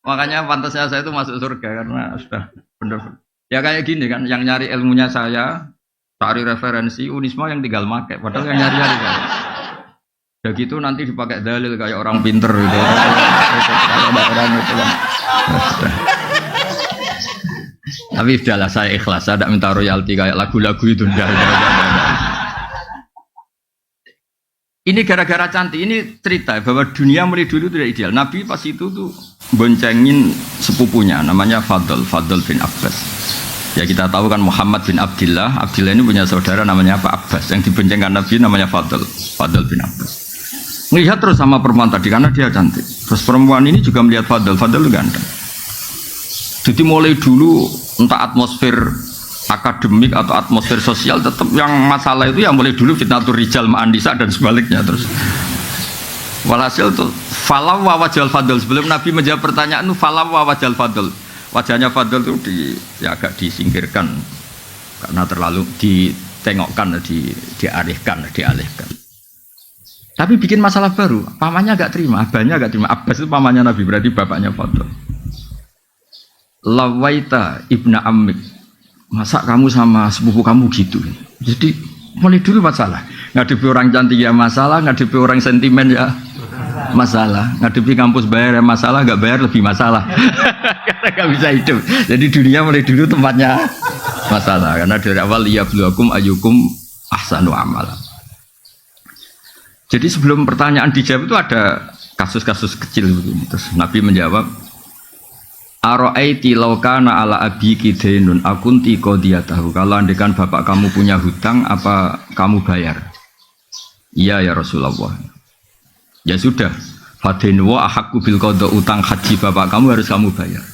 Makanya pantasnya saya itu masuk surga karena sudah benar. Ya kayak gini kan, yang nyari ilmunya saya, cari referensi, Unisma yang tinggal make, padahal yang nyari-nyari saya. Ya gitu nanti dipakai dalil kayak orang pinter gitu. Kalau orang itu kan. Tapi udahlah saya ikhlas, saya tidak minta royalti kayak lagu-lagu itu. Ini gara-gara cantik, ini cerita bahwa dunia mulai dulu tidak ideal. Nabi pas itu tuh boncengin sepupunya, namanya Fadl bin Abbas. Ya kita tahu kan Muhammad bin Abdillah ini punya saudara namanya apa? Abbas. Yang diboncengkan Nabi namanya Fadl bin Abbas. Melihat terus sama perempuan tadi karena dia cantik. Terus perempuan ini juga melihat Fadl itu ganteng. Jadi mulai dulu entah atmosfer akademik atau atmosfer sosial tetap yang masalah itu yang mulai dulu fitnatur rijal ma'an nisa dan sebaliknya terus. Walhasil tuh falau wa wajal Fadl sebelum Nabi menjawab pertanyaan itu falau wa wajal Fadl. Wajahnya Fadl itu agak disingkirkan karena terlalu ditengokkan, dialihkan. Tapi bikin masalah baru, pamannya agak terima, abahnya agak terima. Abbas itu pamannya Nabi, berarti bapaknya Fadl. Lawaita ibna ammik, masa kamu sama sepupu kamu gitu? Jadi mulai dulu masalah. Ngadepi orang cantik ya masalah, ngadepi orang sentimen ya masalah, ngadepi kampus bayar ya masalah, nggak bayar lebih masalah. Karena nggak bisa hidup. Jadi dunia mulai dulu tempatnya masalah. Karena dari awal liyabluwakum ayyukum ahsanu amala. Jadi sebelum pertanyaan dijawab itu ada kasus-kasus kecil begini. Terus Nabi menjawab, Aro'aiti laukana ala abiki dainun akunti qadiyatahu. Kalau andekan bapak kamu punya hutang, apa kamu bayar? Iya ya Rasulullah. Ya sudah, fadainu wa ahakku bil qada, utang haji bapak kamu harus kamu bayar.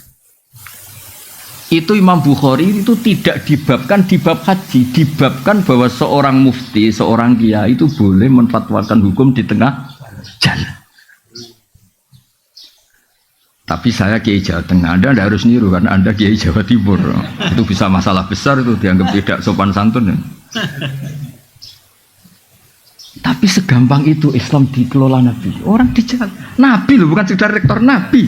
Itu Imam Bukhari itu tidak dibabkan di bab haji, dibabkan bahwa seorang mufti, seorang kiai itu boleh menfatwakan hukum di tengah jalan. Tapi saya Kiai Jawa Tengah, Anda tidak harus niru karena Anda Kiai Jawa Timur. Itu bisa masalah besar, itu dianggap tidak sopan santun. Tapi segampang itu Islam dikelola Nabi. Orang di jalan, Nabi loh, bukan sekedar rektor, Nabi.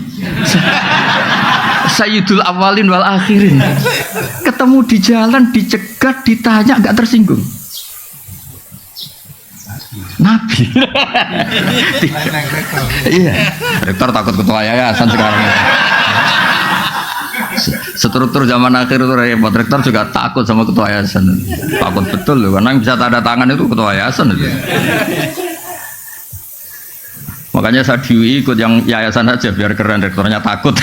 Sayyidul awalin wal akhirin. Ketemu di jalan, dicegat, ditanya, nggak tersinggung. Nabi. Iya. Rektor takut ketua yayasan sekarang. Struktur zaman akhir itu repot. Rektor juga takut sama ketua yayasan. Takut betul loh, karena yang bisa tanda tangan itu ketua yayasan itu. Makanya saya di ikut yang yayasan aja biar keren, rektornya takut.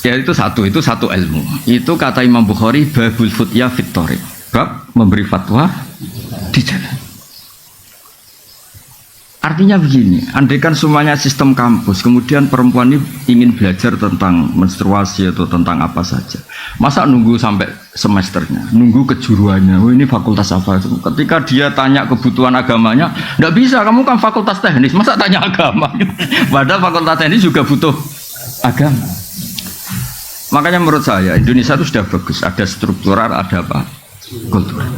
Ya itu satu ilmu. Itu kata Imam Bukhari babul futya fit thariq. Bab memberi fatwa di jalan. Artinya begini, andaikan semuanya sistem kampus, kemudian perempuan ini ingin belajar tentang menstruasi atau tentang apa saja. Masa nunggu sampai semesternya, nunggu kejuruannya, oh ini fakultas apa? Ketika dia tanya kebutuhan agamanya, enggak bisa, kamu kan fakultas teknis, masa tanya agama? Padahal fakultas teknis juga butuh agama. Makanya menurut saya Indonesia itu sudah bagus, ada struktural, ada apa? Kultural.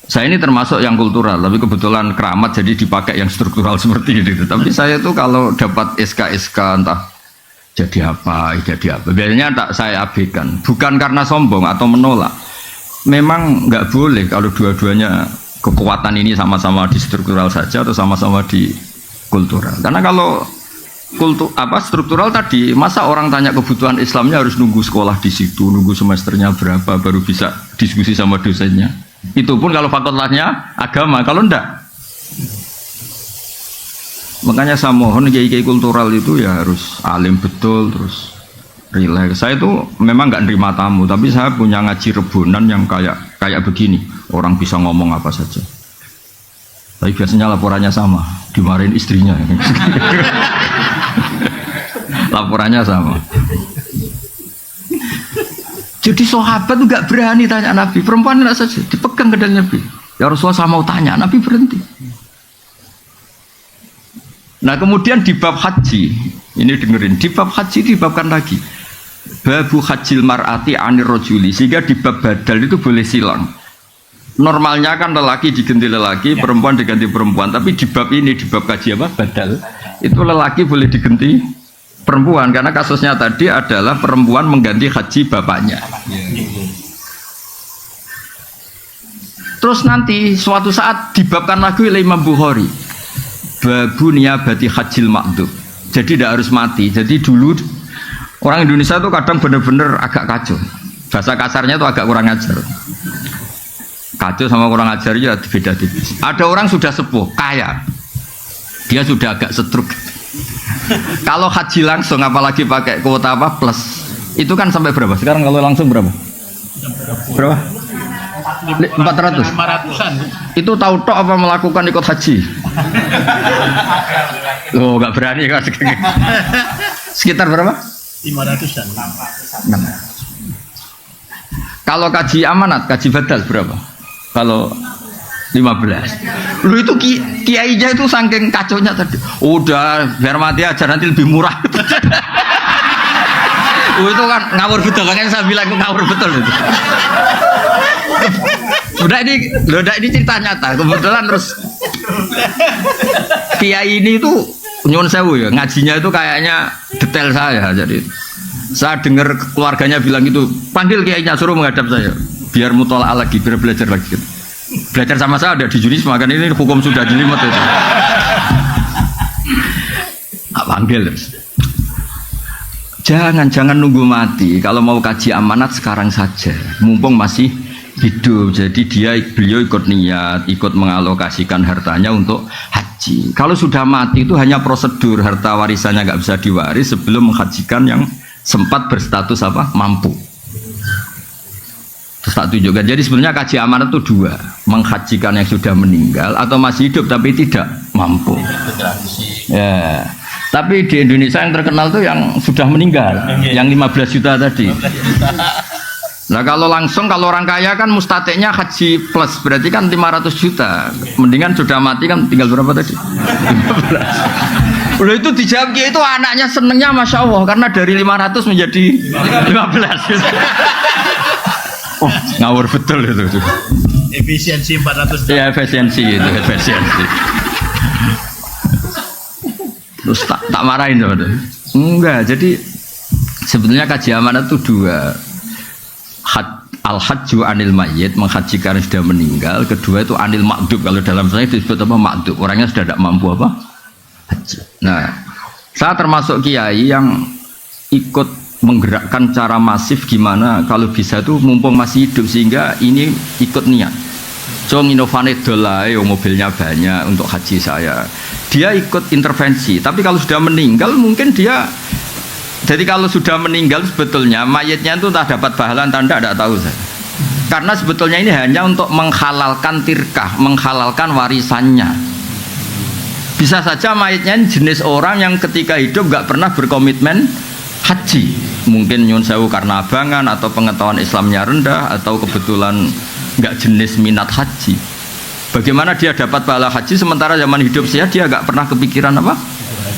Saya ini termasuk yang kultural, tapi kebetulan keramat jadi dipakai yang struktural seperti ini. Tapi saya itu kalau dapat SK entah jadi apa, biasanya tak saya abaikan. Bukan karena sombong atau menolak. Memang nggak boleh kalau dua-duanya kekuatan ini sama-sama di struktural saja atau sama-sama di kultural. Karena kalau struktural tadi, masa orang tanya kebutuhan Islamnya harus nunggu sekolah di situ, nunggu semesternya berapa baru bisa diskusi sama dosennya. Itu pun kalau fakultasnya agama, kalau enggak. Makanya saya mohon kiai-kiai kultural itu ya harus alim betul, terus rileks. Saya itu memang nggak nerima tamu, tapi saya punya ngaji rebonan yang kayak begini, orang bisa ngomong apa saja. Tapi biasanya laporannya sama, dimarahin istrinya. Laporannya sama. Jadi sahabat tuh gak berani tanya Nabi, perempuan enggak saja, dipegang ke Nabi. Ya Rasulullah saya mau tanya, Nabi berhenti. Nah kemudian di bab haji, ini dengerin, di bab haji dibabkan lagi. Babu hajil mar'ati anir rojuli, sehingga di bab badal itu boleh silang. normalnya kan lelaki diganti lelaki, perempuan diganti perempuan. Tapi di bab ini, di bab kaji apa? Badal. Itu lelaki boleh diganti perempuan karena kasusnya tadi adalah perempuan mengganti haji bapaknya. Terus nanti suatu saat dibabkan lagi oleh Imam Bukhari. Babu niyabati hajil makdub. Jadi tidak harus mati. Jadi dulu orang Indonesia itu kadang benar-benar agak kacau. Bahasa kasarnya itu agak kurang ajar. Kacau sama kurang ajar ya beda tipis. Ada orang sudah sepuh, kaya. Dia sudah agak setruk. Kalau haji langsung apalagi pakai kuota apa plus. Itu kan sampai berapa? Sekarang kalau langsung berapa? Berapa? 400. 500-an. Itu tahu tok apa melakukan ikut haji? Loh, enggak berani kan. Sekitar berapa? 500-an. Kalau kaji amanat, kaji badal berapa? Kalau 15. Lu itu kiainya itu saking kacaunya tadi. Udah biar mati aja nanti lebih murah. Itu kan ngawur betul, makanya saya bilang ngawur betul itu. Udah ini cerita nyata. Kebetulan terus kiai ini itu nyuwun sewu ya, ngajinya itu kayaknya detail saya. Jadi saya dengar keluarganya bilang gitu, panggil kiainya suruh menghadap saya, biar mutola'ah lagi, biar belajar lagi. Gitu. Belajar sama saya ada di jurisma kan ini hukum sudah jelimet itu. Panggil terus. Jangan nunggu mati. Kalau mau kaji amanat sekarang saja, mumpung masih hidup. Jadi beliau ikut niat, ikut mengalokasikan hartanya untuk haji. Kalau sudah mati itu hanya prosedur, harta warisannya nggak bisa diwaris sebelum menghajikan yang sempat berstatus apa mampu. Terus tak tunjukkan. Jadi sebenarnya kaji amanat itu dua, menghajikan yang sudah meninggal atau masih hidup tapi tidak mampu. Ya. Tapi di Indonesia yang terkenal tuh yang sudah meninggal, yang 15 juta tadi. Nah kalau langsung kalau orang kaya kan mustateknya haji plus berarti kan 500 juta. Mendingan sudah mati kan tinggal berapa tadi? 15. Udah itu dijawab itu anaknya senengnya masya Allah karena dari 500 menjadi 15. Oh ngawur betul itu. Efisiensi 400. Ya efisiensi itu efisiensi. Terus tak marahin sama dia. Enggak, jadi sebetulnya kaji amanat itu dua. Al-hajju anil mayyit, menghajikan sudah meninggal. Kedua itu anil makdub, kalau dalam saya itu disebut apa makdub, orangnya sudah tidak mampu apa haji. Nah, saya termasuk kiai yang ikut menggerakkan cara masif gimana kalau bisa itu mumpung masih hidup sehingga ini ikut niat. So inovane dolai, mobilnya banyak untuk haji saya. Dia ikut intervensi, tapi kalau sudah meninggal mungkin dia. Jadi kalau sudah meninggal sebetulnya mayatnya itu tak dapat pahala tanda tidak tahu saya. Karena sebetulnya ini hanya untuk menghalalkan tirkah, menghalalkan warisannya. Bisa saja mayatnya jenis orang yang ketika hidup nggak pernah berkomitmen haji. Mungkin nyun sewu karena abangan atau pengetahuan Islamnya rendah atau kebetulan nggak jenis minat haji. Bagaimana dia dapat pahala haji sementara zaman hidup saya dia nggak pernah kepikiran apa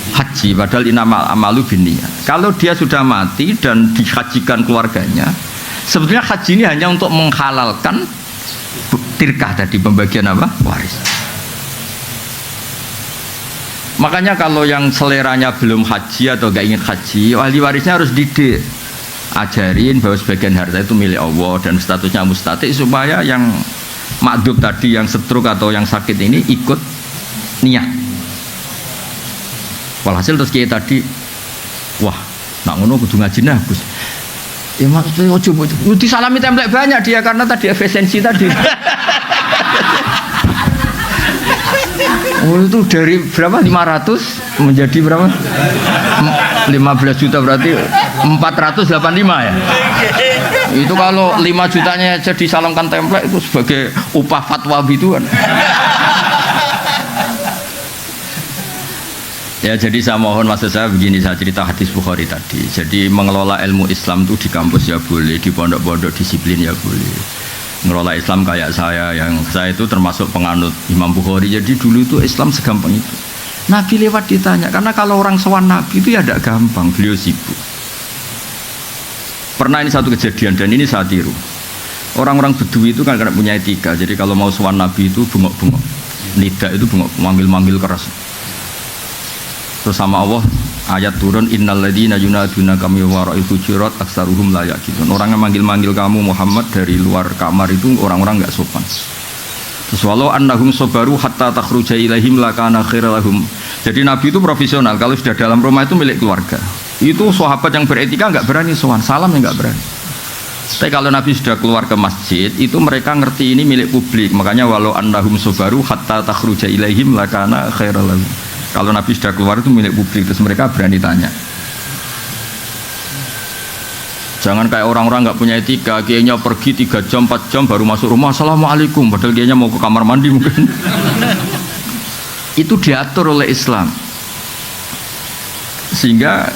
haji, padahal inamal amalu binniyat. Kalau dia sudah mati dan dihajikan keluarganya, sebetulnya haji ini hanya untuk menghalalkan tirkah tadi, pembagian apa waris. Makanya kalau yang seleranya belum haji atau nggak ingin haji, ahli warisnya harus didik, ajarin bahwa sebagian harta itu milik Allah dan statusnya mustatik supaya yang makdub tadi, yang setruk atau yang sakit ini ikut niat. Walhasil terus kiai tadi, wah, nak ngono kudu ngaji nah Gus. Ya maksudnya coba disalami template banyak dia karena tadi efisiensi tadi. Oh itu dari berapa 500 menjadi berapa 15 juta berarti 485 ya. Itu kalau 5 jutanya jadi salamkan template itu sebagai upah fatwa bituan. Ya jadi saya mohon, maksud saya begini, saya cerita hadis Bukhari tadi. Jadi mengelola ilmu Islam itu di kampus ya boleh, di pondok-pondok disiplin ya boleh. Ngelola Islam kayak saya, yang saya itu termasuk penganut Imam Bukhari. Jadi dulu itu Islam segampang itu. Nabi lewat ditanya, karena kalau orang sowan Nabi itu ya tidak gampang, beliau sibuk. Pernah ini satu kejadian dan ini saya tiru. orang-orang Bedui itu kan karena punya etika. Jadi kalau mau sowan Nabi itu bengok-bengok. Nida itu bengok, manggil-manggil keras. Terus sama Allah ayat turun innal ladzina yunaduna kami wara'il hujurat aksaruhum la yaqilun. Orang yang manggil-manggil kamu Muhammad dari luar kamar itu orang-orang enggak sopan. Terus walau annahum sabaru hatta takhruja ilaihim lakana khairal lahum. Jadi Nabi itu profesional, kalau sudah dalam rumah itu milik keluarga. Itu sahabat yang beretika enggak berani sowan, salam yang enggak berani. Tapi kalau Nabi sudah keluar ke masjid, itu mereka ngerti ini milik publik. Makanya walau annahum sabaru hatta takhruja ilaihim lakana khairal lahum. Kalau Nabi sudah keluar itu milik publik, terus mereka berani tanya. Jangan kayak orang-orang nggak punya etika, kiainya pergi 3 jam, 4 jam baru masuk rumah, assalamualaikum, padahal kiainya mau ke kamar mandi mungkin. Itu diatur oleh Islam. Sehingga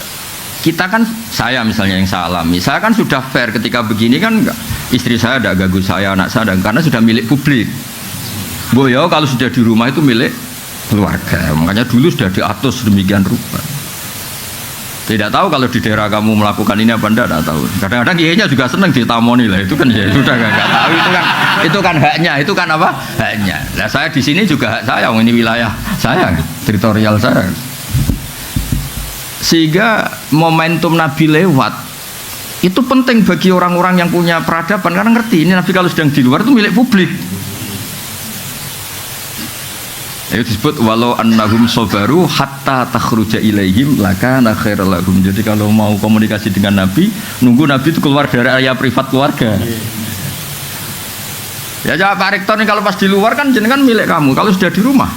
kita kan, saya misalnya yang saya alami, saya kan sudah fair ketika begini kan, istri saya tidak ganggu saya, anak saya, karena sudah milik publik. Boyo kalau sudah di rumah itu milik keluarga, makanya dulu sudah diatur sedemikian rupa. Tidak tahu kalau di daerah kamu melakukan ini apa enggak, tidak tahu. Kadang-kadang kiainya juga senang ditamoni lah, itu kan ya sudah nggak tahu, itu kan haknya, itu kan apa haknya. Nah saya di sini juga hak saya, ini wilayah saya, teritorial saya. Sehingga momentum Nabi lewat itu penting bagi orang-orang yang punya peradaban, karena ngerti ini Nabi kalau sedang di luar itu milik publik. Itu disebut walau annahum sabaru hatta takhruja ilaihim lakana khairal lahum. Jadi kalau mau komunikasi dengan Nabi, nunggu Nabi itu keluar dari area privat keluarga. Ya Pak Rektor ini kalau pas di luar kan jenengan milik kamu. Kalau sudah di rumah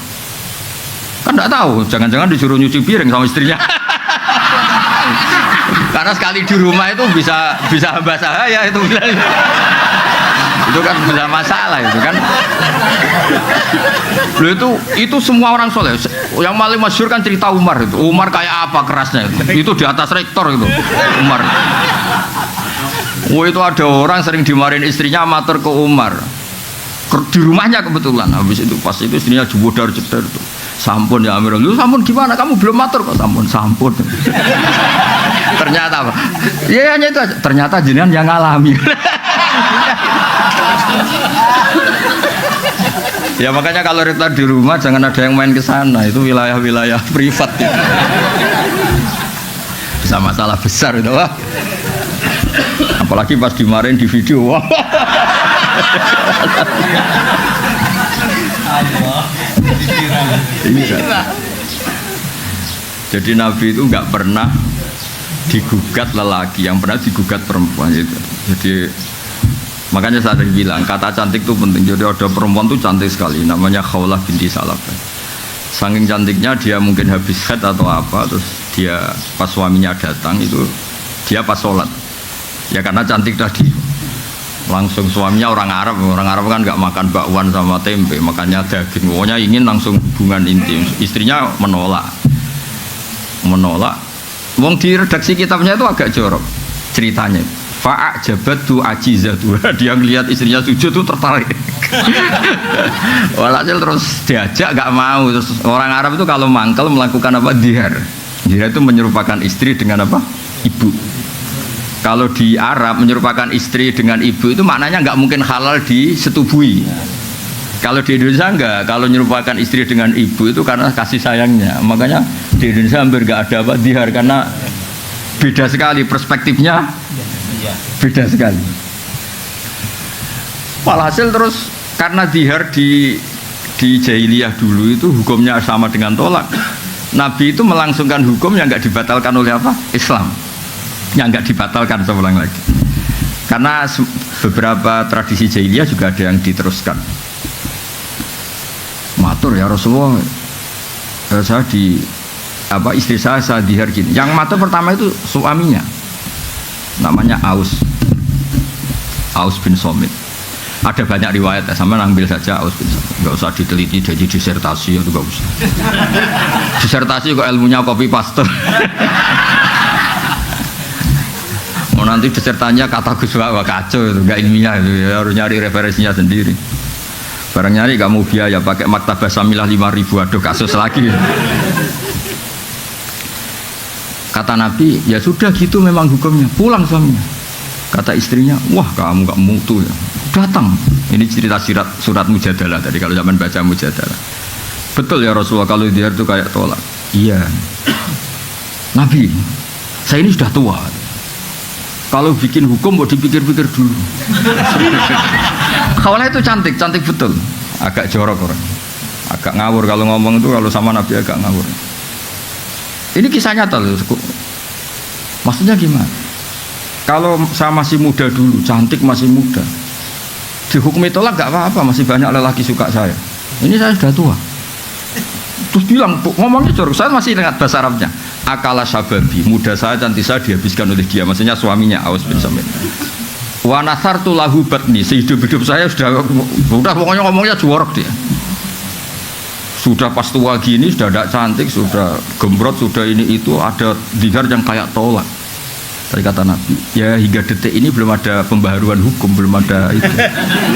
kan enggak tahu, jangan-jangan disuruh nyuci piring sama istrinya. Karena sekali di rumah itu bisa hamba sahaya itu. Itu kan bisa masalah itu kan. Loh itu semua orang soleh. Yang paling masyhur kan cerita Umar itu. Umar kayak apa kerasnya itu? Itu di atas rektor itu. Umar. Oh itu ada orang sering dimarahin istrinya matur ke Umar. Di rumahnya kebetulan. Habis itu pas itu istrinya jebodar-jedar itu. Sampun ya Amirul. Lu sampun gimana? Kamu belum matur kok. Sampun. Ternyata apa? Ya hanya itu aja. Ternyata jenengan yang ngalami. Ya makanya kalau rektor di rumah jangan ada yang main ke sana, itu wilayah-wilayah privat ya. Bisa masalah besar itu wah. Apalagi pas dimarahin di video. Wah. Jadi Nabi itu nggak pernah digugat lelaki, yang pernah digugat perempuan itu. Jadi makanya saya tadi bilang kata cantik itu penting. Jadi ada perempuan tuh cantik sekali, namanya Khawlah binti Salabah. Saking cantiknya dia mungkin habis haid atau apa, terus dia pas suaminya datang itu dia pas sholat. Ya karena cantik tadi, langsung suaminya orang Arab kan nggak makan bakwan sama tempe, makanya daging. Pokoknya ingin langsung hubungan intim. Istrinya menolak. Wong di redaksi kitabnya itu agak jorok ceritanya. Fa'ajabatu ajizatu. Dia ngelihat istrinya sujud tuh tertarik. Walhasil terus diajak nggak mau. Terus orang Arab itu kalau mangkel melakukan apa? Dihar. Dihar itu menyerupakan istri dengan apa? Ibu. Kalau di Arab menyerupakan istri dengan ibu itu maknanya nggak mungkin halal disetubui. Kalau di Indonesia enggak, kalau menyerupakan istri dengan ibu itu karena kasih sayangnya. Makanya di Indonesia hampir nggak ada apa? Dihar, karena beda sekali perspektifnya. Beda sekali. Walhasil terus karena dihar di jahiliyah dulu itu hukumnya sama dengan tolak. Nabi itu melangsungkan hukum yang nggak dibatalkan oleh apa? Islam. Yang nggak dibatalkan, saya ulang lagi. Karena beberapa tradisi jahiliyah juga ada yang diteruskan. Matur ya Rasulullah, saya istri saya dihar gini. Yang matur pertama itu suaminya. Namanya Aus bin Somit. Ada banyak riwayat ya, sama ambil saja Aus bin Somit. Gak usah diteliti jadi disertasi itu gak usah. Disertasi kok ilmunya copy paste. Mau nanti disertanya kata Gus Wah kacau itu, gak ilmiah itu ya, harus nyari referensinya sendiri. Barang nyari kamu biaya pakai maktabah Samilah 5.000, aduh kasus lagi. Kata Nabi, ya sudah gitu memang hukumnya, pulang suaminya. Kata istrinya, wah kamu gak mutu ya. Datang. Ini cerita surat Mujadalah tadi kalau zaman baca Mujadalah. Betul ya Rasulullah kalau dia itu kayak tolak. Iya. Nabi, saya ini sudah tua. Kalau bikin hukum mau dipikir-pikir dulu. Khawlah itu cantik betul. Agak jorok orang. Agak ngawur kalau ngomong itu, kalau sama Nabi agak ngawur. Ini kisah nyata loh. Maksudnya gimana? Kalau saya masih muda dulu, cantik masih muda, dihukumi tolak gak apa-apa, masih banyak lelaki suka saya. Ini saya sudah tua. Terus bilang, ngomongnya jorok, saya masih ingat bahasa Arabnya. Akala sababi, muda saya cantik saya dihabiskan oleh dia, maksudnya suaminya Aus bin Samit. Wa nasartu lahu batni, sehidup-hidup saya sudah pokoknya ngomongnya jorok dia. Sudah pas tua gini, sudah tidak cantik, sudah gembrot, sudah ini itu, ada dihar yang kayak tolak. Tadi kata Nabi, ya hingga detik ini belum ada pembaharuan hukum, belum ada itu.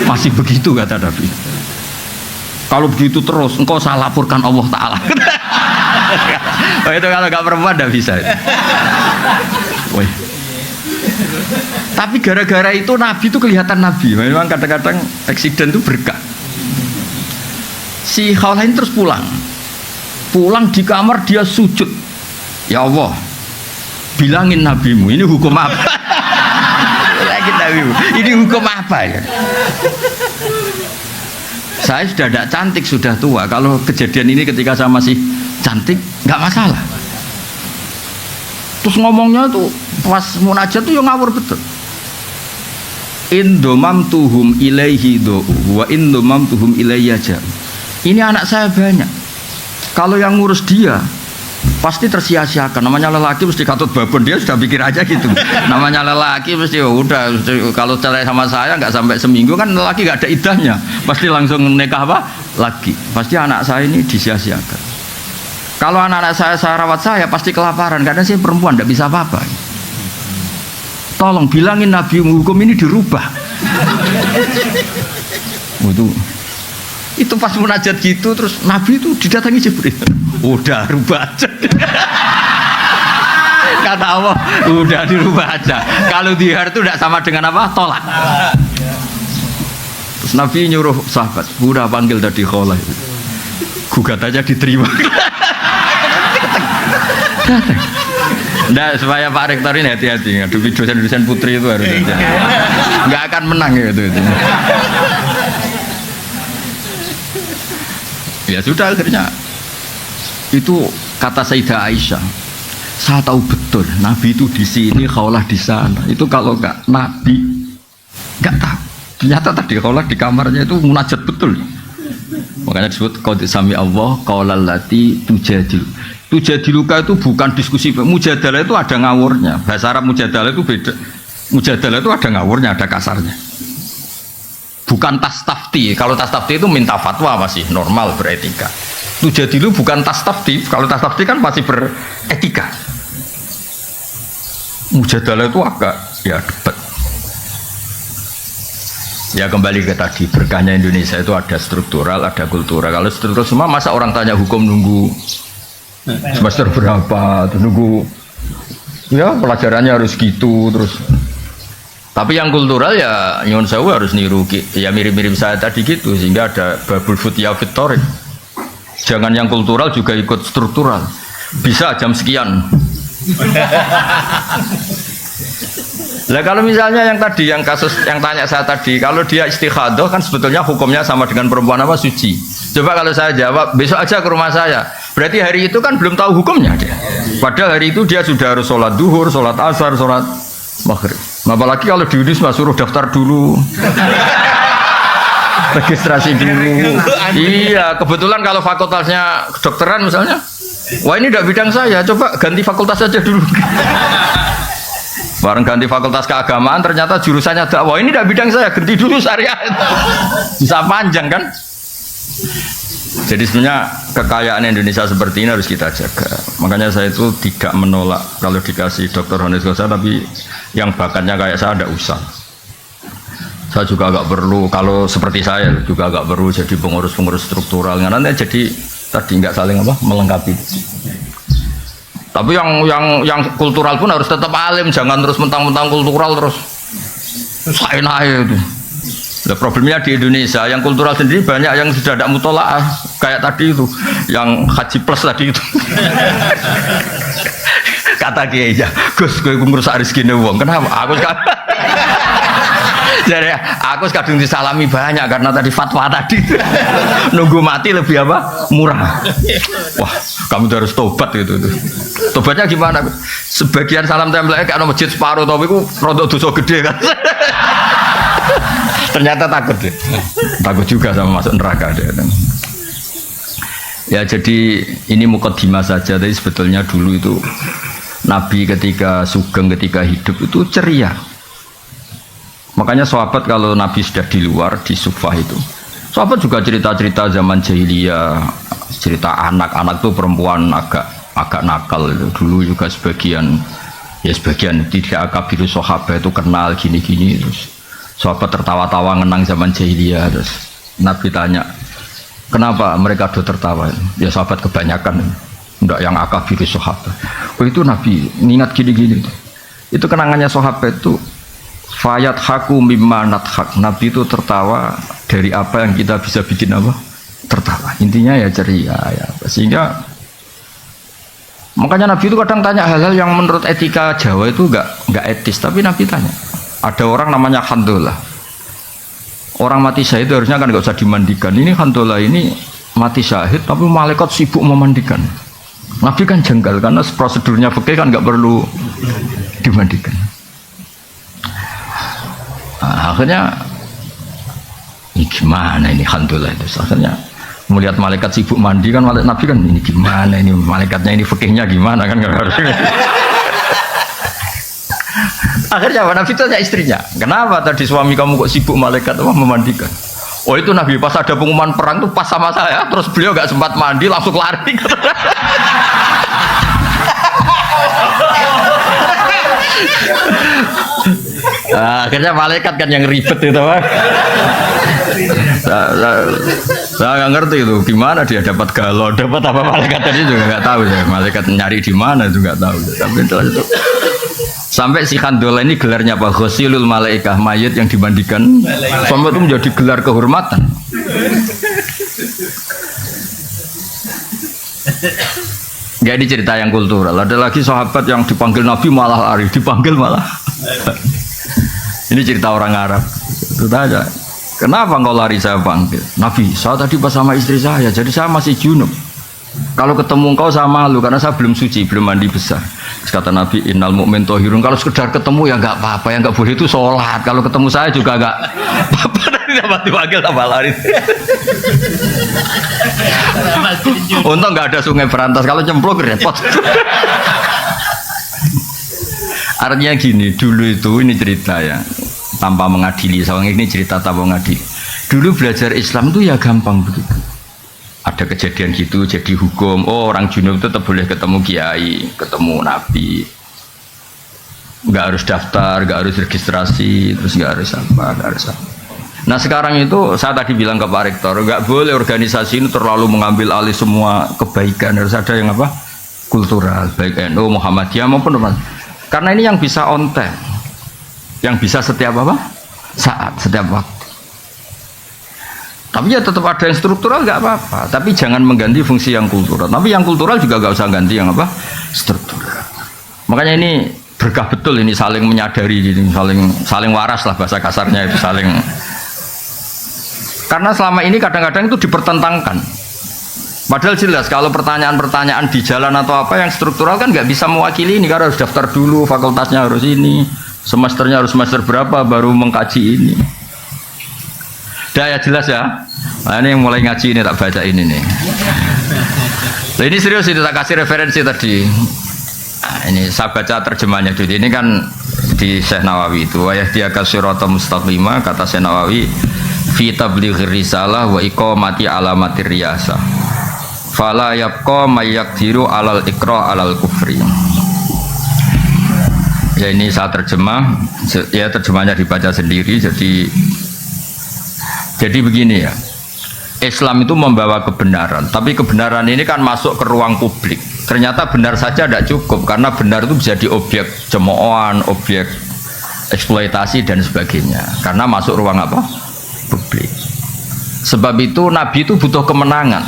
Masih begitu kata Nabi. Kalau begitu terus, engkau saya laporkan Allah Ta'ala. Oh, itu kalau gak perempuan tidak bisa. Wih. Tapi gara-gara itu Nabi itu kelihatan Nabi. Memang kadang-kadang eksiden itu berkah. Si Khawlah ini terus pulang di kamar dia sujud, ya Allah bilangin nabimu ini hukum apa. Bilangin nabimu ini hukum apa ya. Saya sudah tidak cantik, sudah tua. Kalau kejadian ini ketika saya masih cantik nggak masalah. Terus ngomongnya tuh pas munajat tuh yang ngawur betul. Indomam tuhum ilaihi do wa indomam tuhum ilayya jam. Ini anak saya banyak. Kalau yang ngurus dia pasti tersia-siakan. Namanya lelaki mesti katut babon, dia sudah pikir aja gitu. Namanya lelaki mesti udah kalau cerai sama saya nggak sampai seminggu kan lelaki nggak ada idahnya. Pasti langsung nikah apa? Lagi. Pasti anak saya ini disia-siakan. Kalau anak-anak saya rawat saya pasti kelaparan karena saya perempuan nggak bisa apa-apa. Tolong bilangin Nabi hukum ini dirubah. Itu pas munajat gitu terus Nabi itu didatangi Jibril. Udah rubah aja. Kata Allah, udah dirubah aja. Kalau dihar itu tidak sama dengan apa? Tolak. Terus Nabi nyuruh sahabat, udah panggil tadi Khawlah. Gugat aja diterima. Nah, supaya Pak Rektor ini hati-hati. Ngadepi dosen-dosen putri itu harus hati-hati. Nggak akan menang gitu. Ya sudah akhirnya itu kata Sayyidah Aisyah, saya tahu betul Nabi itu di sini, Khawlah di sana. Itu kalau nggak Nabi nggak tahu. Ternyata tadi Khawlah di kamarnya itu munajat betul. Makanya disebut qad sami Allah qaulal lati tujadil. Tujadiluka itu bukan diskusi, mujadalah itu ada ngawurnya. Bahasa Arab mujadalah itu beda. Mujadalah itu ada ngawurnya, ada kasarnya. Bukan tastafti. Kalau tastafti itu minta fatwa masih normal beretika. Tujadilu bukan tastafti. Kalau tastafti kan masih beretika. Mujadalah itu agak ya debat. Ya kembali ke tadi, berkahnya Indonesia itu ada struktural, ada kultural. Kalau struktural semua masa orang tanya hukum nunggu semester berapa, terus nunggu ya pelajarannya harus gitu terus. Tapi yang kultural ya nyuwun sewu harus niru ya mirip-mirip saya tadi gitu sehingga ada babul futya fitorik. Jangan yang kultural juga ikut struktural. Bisa jam sekian. Lah kalau misalnya yang tadi yang kasus yang tanya saya tadi, kalau dia istikhadah kan sebetulnya hukumnya sama dengan perempuan apa suci. Coba kalau saya jawab besok aja ke rumah saya, berarti hari itu kan belum tahu hukumnya dia. Padahal hari itu dia sudah harus sholat duhur, sholat asar, sholat maghrib. Apalagi kalau di Unisma suruh daftar dulu, registrasi dulu. Iya, kebetulan kalau fakultasnya kedokteran misalnya, wah ini tidak bidang saya, coba ganti fakultas saja dulu. Bareng ganti fakultas keagamaan ternyata jurusannya dakwah, ini tidak bidang saya, ganti dulu syariat. Bisa panjang kan? Jadi sebenarnya kekayaan Indonesia seperti ini harus kita jaga. Makanya saya itu tidak menolak kalau dikasih Dr. Honus Kosa, tapi yang bakatnya kayak saya tidak usah. Saya juga agak perlu, kalau seperti saya juga agak perlu jadi pengurus-pengurus struktural. Nanti jadi tadi nggak saling apa melengkapi. Tapi yang kultural pun harus tetap alim, jangan terus mentang-mentang kultural terus Saenake itu. Nah, problemnya di Indonesia yang kultural sendiri banyak yang sudah tidak mutolaah kayak tadi itu, yang haji plus tadi itu. Kata Kiai ya, Gus, kowe ngrusak rezekine wong. Kenapa? Jadi aku kadung disalami banyak karena tadi fatwa tadi. Nunggu mati lebih apa? Murah. Wah, kamu harus tobat gitu. Tobatnya gimana? Sebagian salam tempelnya kayak masjid separuh, tapi itu rodok dosa gede kan. Ternyata takut deh. Takut juga sama masuk neraka deh. Ya jadi ini mukadimah saja, tapi sebetulnya dulu itu Nabi ketika sugeng, ketika hidup itu ceria. Makanya sahabat kalau Nabi sudah di luar, di Sufah itu, sahabat juga cerita-cerita zaman jahiliyah, cerita anak-anak tuh perempuan agak nakal itu. Dulu juga sebagian tidak akabiru sahabat itu kenal gini-gini, terus sahabat tertawa-tawa ngenang zaman jahiliyah. Terus Nabi tanya, kenapa mereka do tertawa? Ya sahabat kebanyakan, enggak yang akabiru sahabat. Oh itu Nabi ingat gini-gini. Itu kenangannya sahabat itu. Fayat haku mimma nathak. Nabi itu tertawa dari apa yang kita bisa bikin apa? Tertawa. Intinya ya ceria ya. Sehingga makanya Nabi itu kadang tanya hal-hal yang menurut etika Jawa itu enggak etis, tapi Nabi tanya. Ada orang namanya Khandolah. Orang mati syahid harusnya kan enggak usah dimandikan. Ini Khandolah ini mati syahid tapi malaikat sibuk memandikan. Nabi kan jengkel karena prosedurnya fikih kan enggak perlu dimandikan. Nah, akhirnya ini gimana ini Khandolah itu akhirnya melihat malaikat sibuk mandi kan, malaikat Nabi kan ini gimana ini malaikatnya ini fikihnya gimana kan harusnya. Akhirnya Nabi tanya istrinya, kenapa tadi suami kamu kok sibuk malaikat memandikan? Oh itu Nabi pas ada pengumuman perang tuh pas sama saya, terus beliau gak sempat mandi langsung lari. Nah, akhirnya malaikat kan yang ribet itu Pak. Saya nggak ngerti itu gimana dia dapat galon, dapat apa malaikat tadi juga nggak tahu ya. Malaikat nyari di mana juga nggak tahu. Tapi itu sampai si Khandolah ini gelarnya apa? Ghusilul malaikah, mayat yang dimandikan. Sampai itu menjadi gelar kehormatan. Gak ini cerita yang kultural. Ada lagi sahabat yang dipanggil Nabi malah lari, dipanggil malah. Ini cerita orang Arab. Itu tanya, kenapa engkau lari saya panggil? Nabi, saya tadi pas sama istri saya, jadi saya masih junub. Kalau ketemu engkau saya malu karena saya belum suci, belum mandi besar. Terus kata Nabi, innal mu'min tohirun. Kalau sekedar ketemu ya nggak apa-apa, yang nggak boleh itu sholat. Kalau ketemu saya juga nggak apa-apa. Nanti dapat dipanggil tambah lari. Untung nggak ada sungai Berantas, kalau cemplung repot. Artinya gini, dulu itu ini cerita ya, tanpa mengadili. Soalnya ini cerita tanpa mengadili. Dulu belajar Islam itu ya gampang begitu. Ada kejadian gitu, jadi hukum. Oh orang junub itu tetap boleh ketemu kiai, ketemu nabi. Nggak harus daftar, nggak harus registrasi, terus nggak harus apa, nggak harus apa. Nah sekarang itu saya tadi bilang ke Pak Rektor, nggak boleh organisasi ini terlalu mengambil alih semua kebaikan, harus ada yang apa kultural, baik NU, Muhammadiyah maupun apa. Karena ini yang bisa on time, yang bisa setiap apa saat, setiap waktu. Tapi ya tetap ada yang struktural nggak apa-apa, tapi jangan mengganti fungsi yang kultural. Tapi yang kultural juga nggak usah ganti yang apa struktural. Makanya ini berkah betul ini saling menyadari, saling waras lah bahasa kasarnya itu saling. Karena selama ini kadang-kadang itu dipertentangkan. Padahal jelas kalau pertanyaan-pertanyaan di jalan atau apa yang struktural kan nggak bisa mewakili ini, karena harus daftar dulu, fakultasnya harus ini, semesternya harus semester berapa baru mengkaji ini. Dah ya jelas ya. Nah, ini yang mulai ngaji ini tak baca ini nih. Nah, ini serius ini tak kasih referensi tadi. Nah, ini saya baca terjemahnya dulu. Ini kan di Syekh Nawawi itu wa yahdiyaka siratan mustaqimah, kata Syekh Nawawi fi tablighir risalah wa iqamati alamatir riyasah. Fala yabqa may yaqdiru alal iqra alal kufri. Ya ini saya terjemah, ya terjemahnya dibaca sendiri. Jadi begini ya, Islam itu membawa kebenaran, tapi kebenaran ini kan masuk ke ruang publik. Ternyata benar saja tidak cukup, karena benar itu bisa jadi objek cemoohan, objek eksploitasi dan sebagainya. Karena masuk ruang apa? Publik. Sebab itu Nabi itu butuh kemenangan.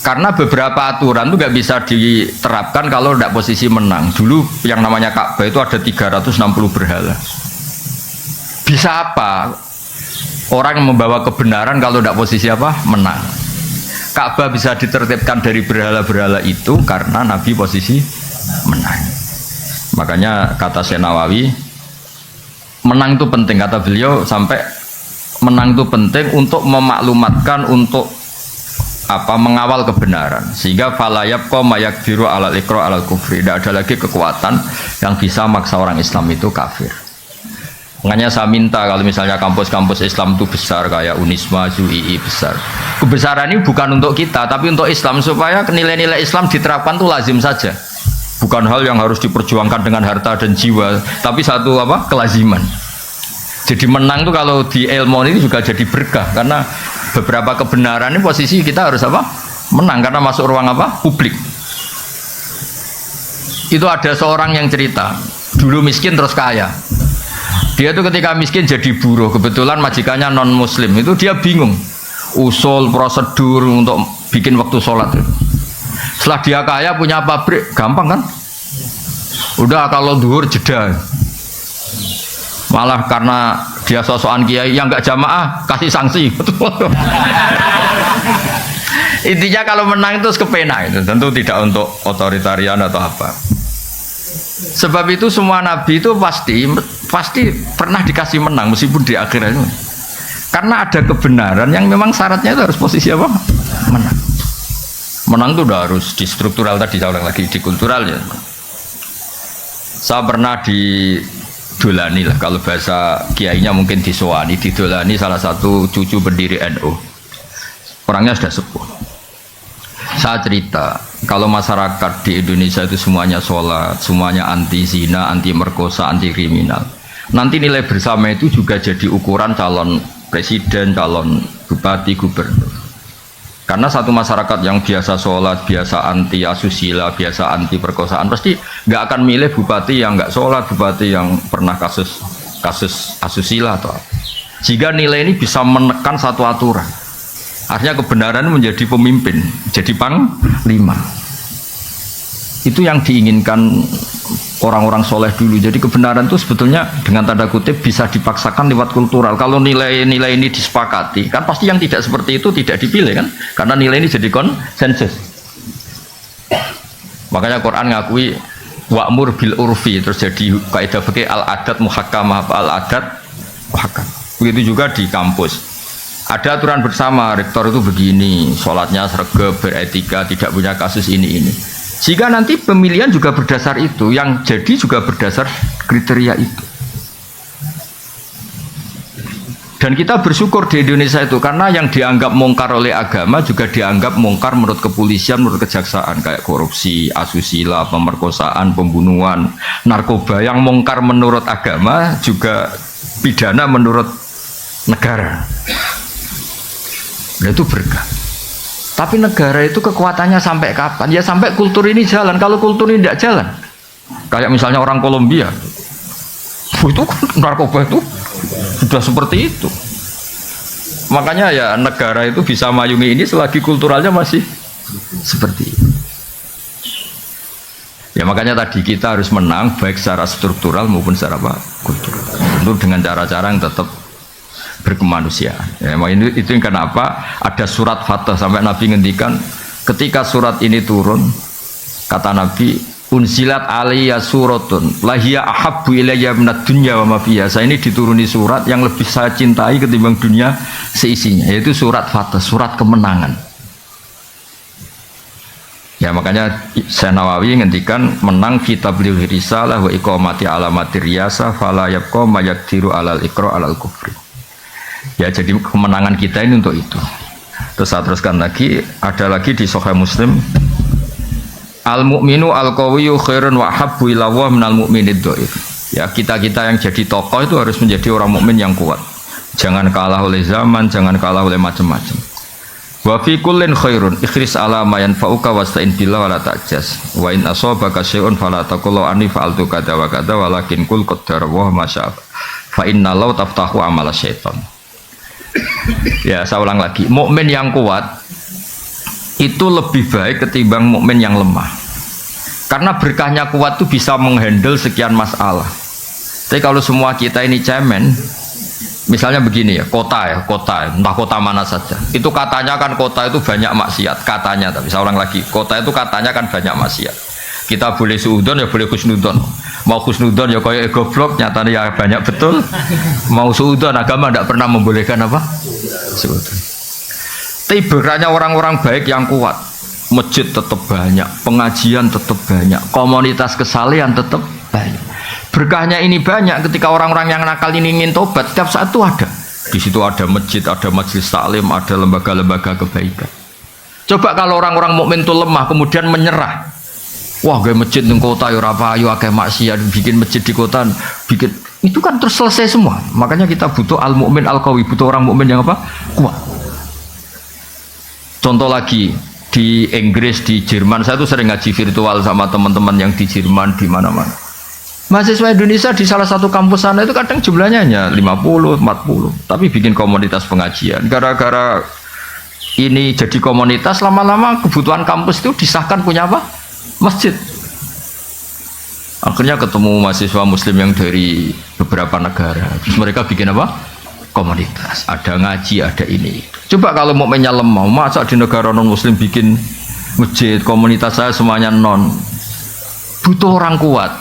Karena beberapa aturan itu nggak bisa diterapkan kalau tidak posisi menang. Dulu yang namanya Ka'bah itu ada 360 berhala. Bisa apa? Orang yang membawa kebenaran kalau tidak posisi apa? Menang. Ka'bah bisa ditertibkan dari berhala-berhala itu karena Nabi posisi menang. Makanya kata Syekh Nawawi, menang itu penting, kata beliau, sampai menang itu penting untuk memaklumatkan, untuk mengawal kebenaran, sehingga falayab qoma yakfiru alal ikra alal kufri. Tidak ada lagi kekuatan yang bisa maksa orang Islam itu kafir. Makanya saya minta kalau misalnya kampus-kampus Islam itu besar kayak Unisma, UII besar, kebesaran ini bukan untuk kita tapi untuk Islam, supaya nilai-nilai Islam diterapkan itu lazim saja, bukan hal yang harus diperjuangkan dengan harta dan jiwa, tapi satu kelaziman. Jadi menang itu kalau di ilmu ini juga jadi berkah, karena beberapa kebenaran ini posisi kita harus menang, karena masuk ruang publik. Itu ada seorang yang cerita, dulu miskin terus kaya. Dia itu ketika miskin jadi buruh, kebetulan majikannya non muslim, itu dia bingung usul prosedur untuk bikin waktu sholat. Setelah dia kaya punya pabrik, gampang kan? Udah kalau duhur jeda. Malah karena dia sosokan kiai yang nggak jamaah kasih sanksi. Intinya kalau menang itu kepenak, itu tentu tidak untuk otoritarian atau apa. Sebab itu semua nabi itu pasti pernah dikasih menang meskipun di akhirat itu. Karena ada kebenaran yang memang syaratnya itu harus posisi menang. Menang itu udah harus di struktural, tadi saya ulang lagi, di kultural ya. Saya pernah didolani lah, kalau bahasa kiainya mungkin disowani, didolani salah satu cucu pendiri NU. Orangnya sudah sepuh. Saya cerita, kalau masyarakat di Indonesia itu semuanya sholat, semuanya anti zina, anti merkosa, anti kriminal, nanti nilai bersama itu juga jadi ukuran calon presiden, calon bupati, gubernur. Karena satu masyarakat yang biasa sholat, biasa anti asusila, biasa anti perkosaan, pasti nggak akan milih bupati yang nggak sholat, bupati yang pernah kasus asusila atau apa. Sehingga nilai ini bisa menekan satu aturan. Artinya kebenaran menjadi pemimpin, jadi panglima. Itu yang diinginkan orang-orang soleh dulu. Jadi kebenaran itu sebetulnya dengan tanda kutip bisa dipaksakan lewat kultural. Kalau nilai-nilai ini disepakati, kan pasti yang tidak seperti itu tidak dipilih kan? Karena nilai ini jadi konsensus. Makanya Quran ngakui wa'mur bil urfi, terus jadi kaidah fikih al-adat muhakkamah, al-adat muhakkam. Begitu juga di kampus. Ada aturan bersama, rektor itu begini, sholatnya sregep, beretika, tidak punya kasus ini. Jika nanti pemilihan juga berdasar itu, yang jadi juga berdasar kriteria itu. Dan kita bersyukur di Indonesia itu, karena yang dianggap mungkar oleh agama juga dianggap mungkar menurut kepolisian, menurut kejaksaan, kayak korupsi, asusila, pemerkosaan, pembunuhan, narkoba. Yang mungkar menurut agama juga pidana menurut negara. Nah, itu berkah. Tapi negara itu kekuatannya sampai kapan? Ya sampai kultur ini jalan. Kalau kultur ini tidak jalan, kayak misalnya orang Kolombia, itu narkoba itu sudah seperti itu. Makanya ya negara itu bisa mayungi ini selagi kulturalnya masih seperti itu. Ya makanya tadi kita harus menang baik secara struktural maupun secara kultural. Tentu dengan cara-cara yang tetap berkemanusiaan. Ya, itu yang kenapa ada surat Fatah sampai Nabi ngendikan ketika surat ini turun, kata Nabi, unsilat alaiya suratun lahiya ahabbu ilayya minad dunya wa ma fiha. Saya ini dituruni surat yang lebih saya cintai ketimbang dunia seisinya, yaitu surat Fatah, surat kemenangan. Ya makanya Syekh Nawawi ngendikan menang kitab liwih risalah wa iqamati alamati riyasa fala yabqa ma yaqdiru alal iqra alal kufri. Ya jadi kemenangan kita ini untuk itu. Terus saya teruskan lagi, ada lagi di Sahih Muslim, al mukminu al qawiyyu khairun wa habbu ila wa minal mu'minid dhaif. Ya kita-kita yang jadi tokoh itu harus menjadi orang mukmin yang kuat. Jangan kalah oleh zaman, jangan kalah oleh macam-macam. Wa fi kullin khairun ikhris ala ma yanfa'uka wasta'in billah wala ta'jas. Wa in asabaka syai'un fala taqul anni fa'altu kadza wa kadza walakin qul qaddara wa ma syaa. Fa inna law taftahu amal syaitan. Ya, saya ulang lagi. Mukmin yang kuat itu lebih baik ketimbang mukmin yang lemah. Karena berkahnya kuat itu bisa menghandle sekian masalah. Tapi kalau semua kita ini cemen, misalnya begini ya, kota, entah kota mana saja. Itu katanya kan kota itu banyak maksiat, katanya. Tapi saya ulang lagi, kota itu katanya kan banyak maksiat. Kita boleh suudon ya boleh khusnudon. Mau khusnudon ya kayak goblok, nyatanya ya banyak betul. Mau suudon, agama tidak pernah membolehkan apa? Suudon. Tapi berkahnya orang-orang baik yang kuat, masjid tetap banyak, pengajian tetap banyak, komunitas kesalehan tetap banyak. Berkahnya ini banyak ketika orang-orang yang nakal ini ingin tobat, setiap saat itu ada. Di situ ada masjid, ada majelis taklim, ada lembaga-lembaga kebaikan. Coba kalau orang-orang mukmin itu lemah kemudian menyerah. Wah, gue masjid di kota ya ora payu akeh maksiat, bikin masjid di kota, bikin itu kan terus selesai semua. Makanya kita butuh al-mukmin al-qawi, butuh orang mukmin yang apa? Kuat. Contoh lagi di Inggris, di Jerman, saya tuh sering ngaji virtual sama teman-teman yang di Jerman di mana-mana. Mahasiswa Indonesia di salah satu kampus sana itu kadang jumlahnya hanya 50, 40, tapi bikin komunitas pengajian. Gara-gara ini jadi komunitas, lama-lama kebutuhan kampus itu disahkan punya apa? Masjid. Akhirnya ketemu mahasiswa muslim yang dari beberapa negara. Terus mereka bikin apa? Komunitas. Ada ngaji, ada ini. Coba kalau mukminnya lemah, masa di negara non muslim bikin masjid, komunitas saya semuanya non. Butuh orang kuat.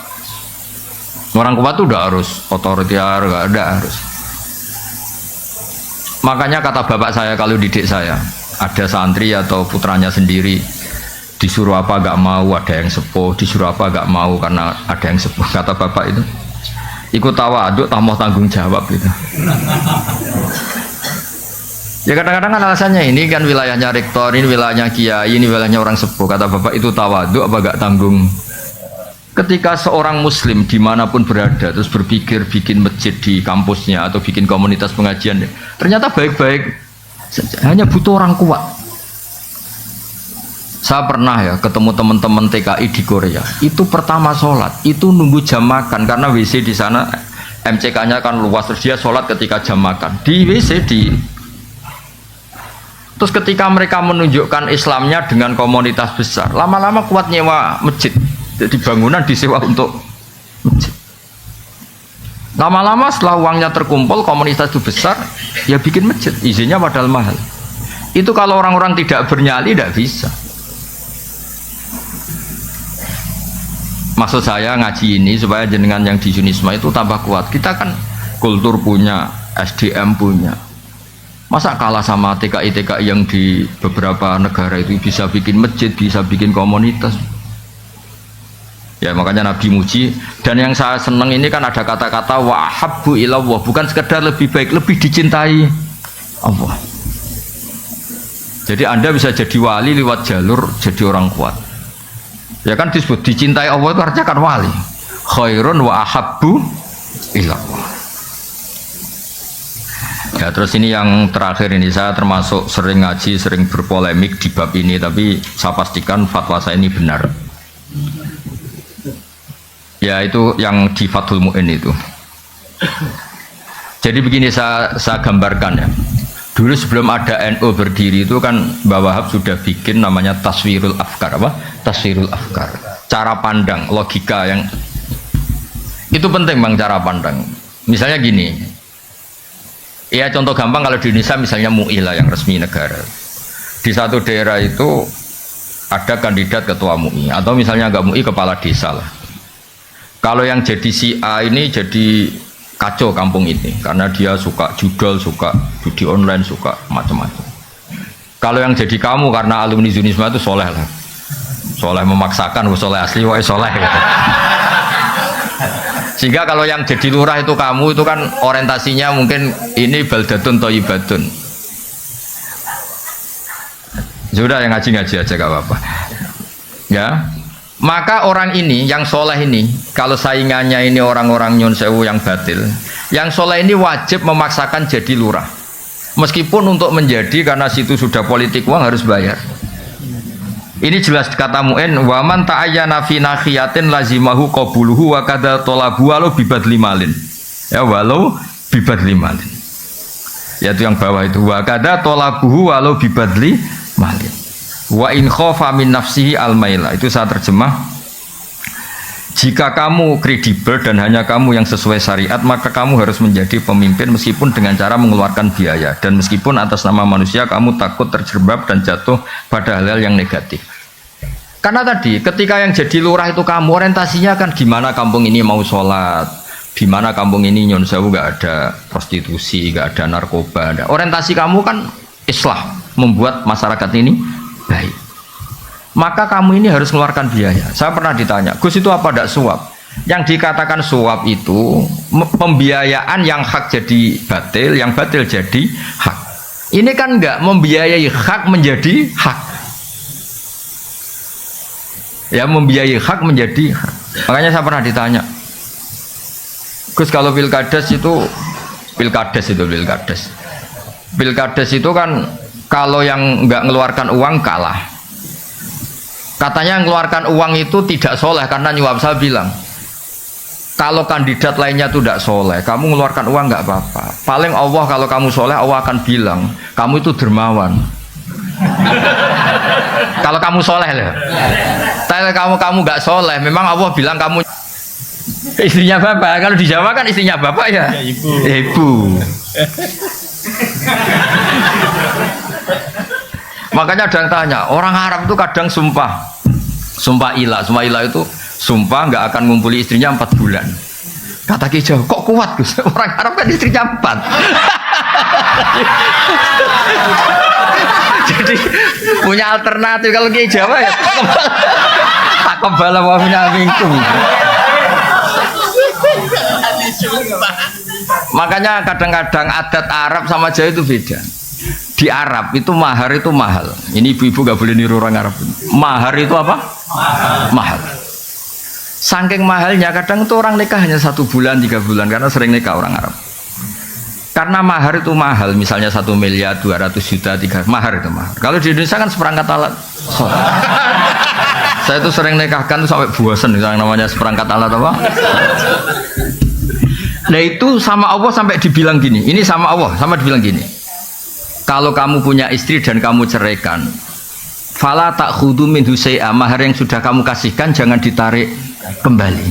Orang kuat itu udah harus otoriter, nggak ada harus. Makanya kata bapak saya kalau didik saya, ada santri atau putranya sendiri disuruh apa nggak mau, ada yang sepuh, disuruh apa nggak mau karena ada yang sepuh. Kata bapak itu, ikut tawaduk, tak mau tanggung jawab gitu. Ya kadang-kadang kan alasannya ini kan wilayahnya rektor, ini wilayahnya kiai, ini wilayahnya orang sepuh. Kata bapak itu tawaduk apa nggak tanggung. Ketika seorang muslim dimanapun berada terus berpikir bikin masjid di kampusnya atau bikin komunitas pengajian, ternyata baik-baik saja, hanya butuh orang kuat. Saya pernah ya ketemu teman-teman TKI di Korea, itu pertama sholat itu nunggu jam makan karena WC di sana MCK-nya kan luas, terus dia sholat ketika jam makan di WC di. Terus ketika mereka menunjukkan Islamnya dengan komunitas besar, lama-lama kuat nyewa masjid. Jadi bangunan disewa untuk masjid. Lama-lama setelah uangnya terkumpul, komunitas itu besar, ya bikin masjid. Izinnya padahal mahal. Itu kalau orang-orang tidak bernyali tidak bisa. Maksud saya ngaji ini supaya jenengan yang di Yunisma itu tambah kuat. Kita kan kultur punya, SDM punya. Masa kalah sama TKI-TKI yang di beberapa negara itu bisa bikin masjid, bisa bikin komunitas. Ya makanya Nabi muji. Dan yang saya senang ini kan ada kata-kata wa habbu ilallah, bukan sekedar lebih baik, lebih dicintai Allah. Jadi Anda bisa jadi wali lewat jalur jadi orang kuat. Ya kan disebut dicintai Allah itu artinya kan wali. Khairun wa ahabbu ilallah. Ya terus ini yang terakhir ini, saya termasuk sering ngaji, sering berpolemik di bab ini, tapi saya pastikan fatwa saya ini benar. Ya itu yang di Fathul Mu'in itu. Jadi begini saya gambarkan ya. Dulu sebelum ada NU berdiri itu kan Mbah Wahab sudah bikin namanya Taswirul Afkar, apa? Taswirul Afkar. Cara pandang, logika yang itu penting Bang, cara pandang. Misalnya gini. Ya contoh gampang kalau di Indonesia misalnya MUI lah yang resmi negara. Di satu daerah itu ada kandidat ketua MUI atau misalnya enggak MUI kepala desa lah. Kalau yang jadi si A ini jadi kacau kampung ini karena dia suka judol, suka judi online, suka macam-macam. Kalau yang jadi kamu karena alumni Yunisma itu soleh lah, soleh memaksakan, soleh asli, wah soleh. Gitu. Sehingga kalau yang jadi lurah itu kamu itu kan orientasinya mungkin ini baldatun thayyibatun. Sudah yang ngaji-ngaji aja gak apa-apa. Ya. Maka orang ini yang soleh ini, kalau saingannya ini orang-orang nyun sewu yang batil, yang soleh ini wajib memaksakan jadi lurah. Meskipun untuk menjadi karena situ sudah politik uang harus bayar. Ini jelas kata Mu'in, wa man ta'ayyana fi nakhiyatin lazimahu qabuluhu wa kadza talabu walau bibadli malin. Ya walau bibadli malin. Yaitu yang bawah itu wa kadza talabuhu walau bibadli malin. Wa in khafa min nafsihi al-maila. Itu saya terjemah. Jika kamu kredibel dan hanya kamu yang sesuai syariat, maka kamu harus menjadi pemimpin meskipun dengan cara mengeluarkan biaya dan meskipun atas nama manusia kamu takut terjerembab dan jatuh pada hal-hal yang negatif. Karena tadi ketika yang jadi lurah itu kamu, orientasinya kan gimana kampung ini mau sholat, gimana kampung ini nyon sewu gak ada prostitusi, gak ada narkoba, ada. Orientasi kamu kan islah, membuat masyarakat ini baik. Maka kamu ini harus mengeluarkan biaya. Saya pernah ditanya, Gus itu apa tidak suap? Yang dikatakan suap itu pembiayaan yang hak jadi batil, yang batil jadi hak. Ini kan enggak membiayai hak menjadi hak. Ya membiayai hak menjadi hak. Makanya saya pernah ditanya, Gus kalau pilkades itu itu kan kalau yang enggak mengeluarkan uang kalah. Katanya mengeluarkan uang itu tidak soleh karena nyuap. Saya bilang kalau kandidat lainnya itu tidak soleh, kamu mengeluarkan uang nggak apa-apa. Paling Allah kalau kamu soleh, Allah akan bilang kamu itu dermawan. Kalau kamu soleh lah. Tapi kamu nggak soleh, memang Allah bilang kamu istrinya bapak. Kalau di Jawa kan istrinya bapak ya, ibu. Makanya ada yang tanya, orang Arab itu kadang sumpah ilah itu sumpah nggak akan ngumpuli istrinya 4 bulan. Kata Ki Jawa, kok kuat Gus? Orang Arab kan istrinya 4. Jadi punya alternatif. Kalau Ki Jawa ya tak kebal wa minkum. Makanya kadang-kadang adat Arab sama Jawa itu beda. Di Arab itu mahar itu mahal. Ini ibu-ibu gak boleh niru orang Arab. Mahar itu apa? Mahal. Saking mahalnya kadang itu orang nikah hanya 1 bulan 3 bulan karena sering nikah orang Arab. Karena mahar itu mahal, misalnya 1 miliar 200 juta 3 mahar itu mahal. Kalau di Indonesia kan seperangkat alat. Saya itu sering nikahkan tuh sampai bosan yang namanya seperangkat alat apa? Nah itu sama Allah sampai dibilang gini. Ini sama Allah sama dibilang gini. Kalau kamu punya istri dan kamu ceraikan, fala ta'khudhu minhu syai'a, mahar yang sudah kamu kasihkan jangan ditarik kembali.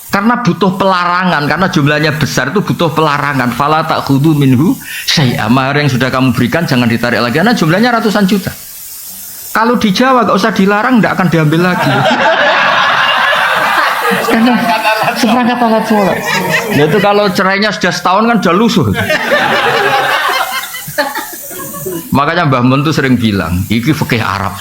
Karena butuh pelarangan, karena jumlahnya besar itu butuh pelarangan. Fala ta'khudhu minhu syai'a, mahar yang sudah kamu berikan jangan ditarik lagi karena jumlahnya ratusan juta. Kalau di Jawa gak usah dilarang, tidak akan diambil lagi. Karena seperangkat alat sholat. Nah itu kalau cerainya sudah setahun kan sudah lusuh. Makanya Mbah Mun tuh sering bilang, iki fikih Arab.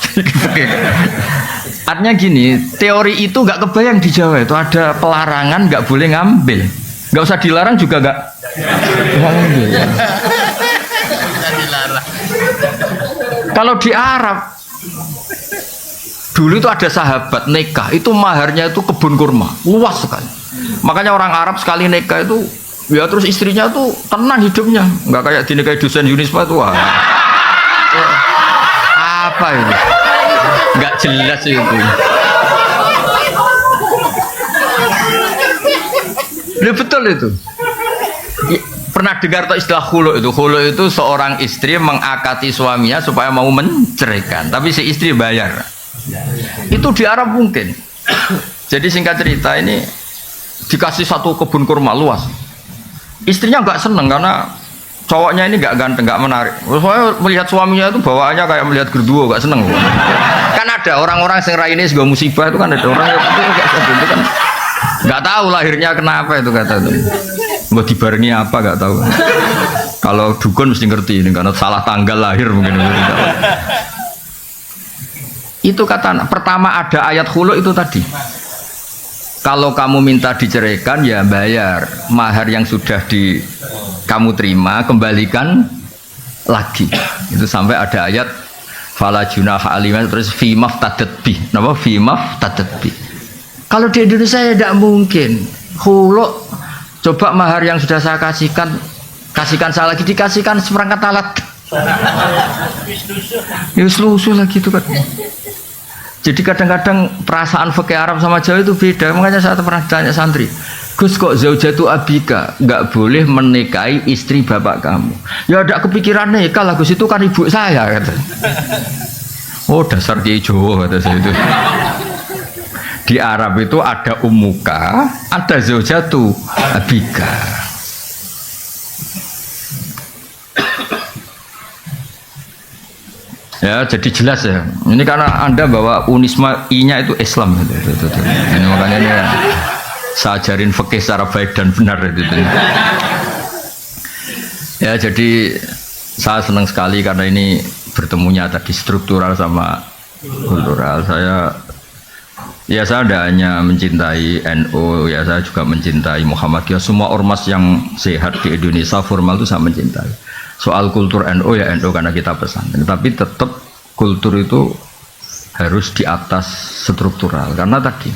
Artinya gini, teori itu gak kebayang di Jawa itu ada pelarangan gak boleh ngambil. Gak usah dilarang juga gak ngambil. Kalau di Arab dulu itu ada sahabat nikah itu maharnya itu kebun kurma luas sekali. Makanya orang Arab sekali nikah itu ya terus istrinya tuh tenang hidupnya, nggak kayak dinikahi dosen Unisba tuh. Apa itu? Nggak jelas itu. Ya betul itu. Pernah dengar atau istilah khulu itu? Khulu itu seorang istri mengakati suaminya supaya mau menceraikan, tapi si istri bayar. Itu di Arab mungkin. Jadi singkat cerita ini dikasih satu kebun kurma luas. Istrinya nggak seneng karena cowoknya ini nggak ganteng, nggak menarik. Soalnya melihat suaminya itu bawaannya kayak melihat gerduo, nggak seneng. Kan ada orang-orang yang raine segala musibah itu kan ada orang yang itu kan nggak tahu lahirnya kenapa itu kata itu. Mau dibarengi apa nggak tahu. Kalau dukun mesti ngerti ini karena salah tanggal lahir mungkin. Itu kata pertama ada ayat khulu itu tadi. Kalau kamu minta diceraikan ya bayar mahar yang sudah kamu terima kembalikan lagi. Itu sampai ada ayat fala junaha aliman terus fi maftadat bi. Napa fi maftadat bi. Kalau di Indonesia ya tidak mungkin. Khulu coba mahar yang sudah saya kasihkan kasihkan saya lagi, dikasihkan seperangkat alat. Ya lusuh lagi itu kan. Jadi kadang-kadang perasaan fikih Arab sama Jawa itu beda. Makanya saya pernah tanya santri, Gus kok zaujatu abika nggak boleh menikahi istri bapak kamu? Ya ada kepikiran nikah lah Gus, itu kan ibu saya kata. Oh dasar kiai Jawa kata saya itu. Di Arab itu ada ummuka, ada zaujatu abika. Ya jadi jelas ya. Ini karena Anda bawa unisma I-nya itu Islam gitu. Ini makanya ini saya ajarin fikih secara baik dan benar gitu. Ya jadi saya senang sekali karena ini bertemunya tadi struktural sama kultural. Saya tidak hanya mencintai NU, ya saya juga mencintai Muhammadiyah. Semua ormas yang sehat di Indonesia formal itu saya mencintai. Soal kultur NU ya NU karena kita pesan. Tapi tetap kultur itu harus di atas struktural. Karena tadi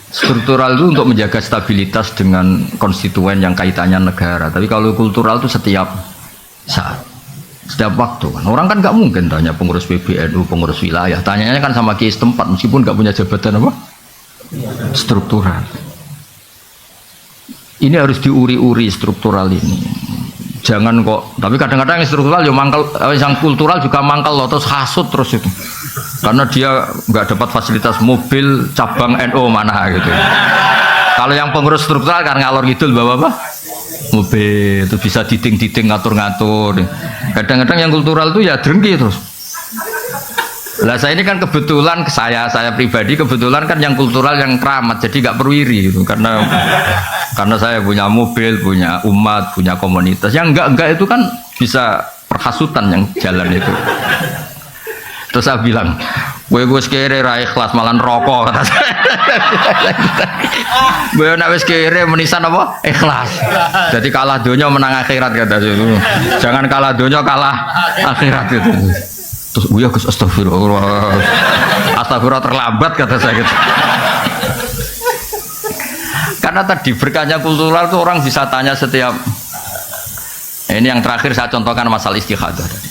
struktural itu untuk menjaga stabilitas dengan konstituen yang kaitannya negara. Tapi kalau kultural itu setiap saat, setiap waktu kan. Orang kan nggak mungkin tanya pengurus PBNU, pengurus wilayah. Tanyanya kan sama kiai setempat meskipun nggak punya jabatan apa? Struktural. Ini harus diuri-uri struktural ini. Jangan kok, tapi kadang-kadang yang struktural ya mangkal, yang kultural juga mangkal loh, terus hasut terus itu. Karena dia nggak dapat fasilitas mobil cabang NU mana gitu. Kalau yang pengurus struktural kan ngalor ngidul bawa apa? Mobil itu bisa diting-diting ngatur-ngatur. Kadang-kadang yang kultural itu ya drengki terus. Lah saya ini kan kebetulan saya pribadi kebetulan kan yang kultural yang keramat, jadi nggak perlu iri gitu karena saya punya mobil, punya umat, punya komunitas. Yang enggak itu kan bisa perhasutan yang jalan itu. Terus saya bilang, gue sekere ra ikhlas malah rokok kata saya. Gue nek wis kere menisan apa? Ikhlas. Jadi kalah donya menang akhirat kata saya. Jangan kalah donya kalah akhirat itu. Terus ya Gus astagfirullah. Astagfirullah terlambat kata saya gitu. Karena tadi berkahnya kultural itu orang bisa tanya setiap. Ini yang terakhir saya contohkan masalah istikhadah tadi.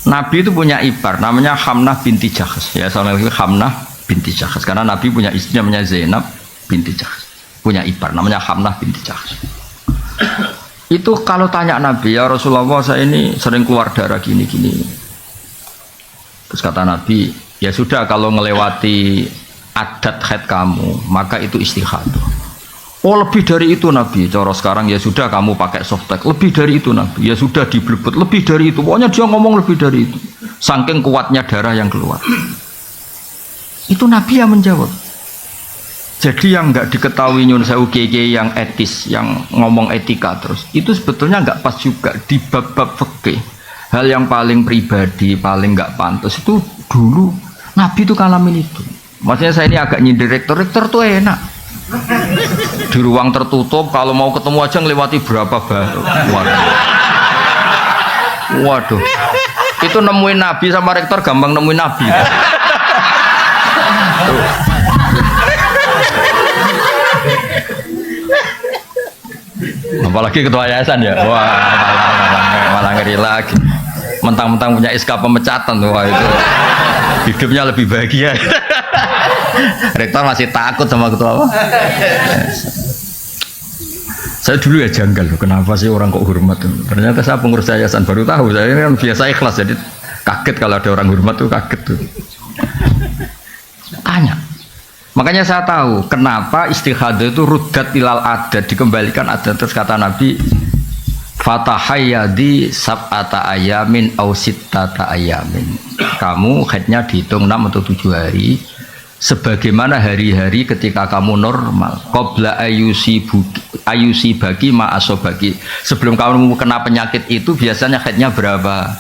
Nabi itu punya ipar namanya Hamnah binti Jahsh. Ya, soalnya Hamnah binti Jahsh karena Nabi punya istri namanya Zainab binti Jahsh. Punya ipar namanya Hamnah binti Jahsh. Itu kalau tanya Nabi, ya Rasulullah saya ini sering keluar darah gini-gini. Terus kata Nabi, ya sudah kalau ngelewati adat haid kamu, maka itu istihadah. Oh lebih dari itu Nabi, cara sekarang ya sudah kamu pakai softtek, lebih dari itu Nabi, ya sudah diblebet, lebih dari itu, pokoknya dia ngomong lebih dari itu, saking kuatnya darah yang keluar. Itu Nabi yang menjawab. Jadi yang nggak diketahui nyun sewu kiai yang etis, yang ngomong etika terus, itu sebetulnya nggak pas juga di bab-bab fikih. Hal yang paling pribadi, paling nggak pantas itu dulu Nabi itu ngalamin itu. Maksudnya saya ini agak nyindir rektor tuh enak. Di ruang tertutup kalau mau ketemu aja ngelewati berapa baru. Waduh. Itu nemuin Nabi sama rektor gampang nemuin Nabi. Apalagi ketua yayasan ya. Wah, malah ngeri lagi. Mentang-mentang punya SK pemecatan, wah itu hidupnya lebih bahagia. Rektor masih takut sama ketua apa? Saya dulu ya janggal loh, kenapa sih orang kok hormat? Ternyata saya pengurus yayasan baru tahu. Saya ini kan biasa ikhlas, jadi kaget kalau ada orang hormat tuh kaget tuh. Tanya. Makanya saya tahu kenapa istihadah itu ruddat ilal adat, dikembalikan adat. Terus kata Nabi, Fatahayyadi sab'ata ayamin au sittata ayamin. Kamu haidnya dihitung 6 atau 7 hari sebagaimana hari-hari ketika kamu normal. Qabla ayusi bagi ma'asobagi. Sebelum kamu kena penyakit itu biasanya haidnya berapa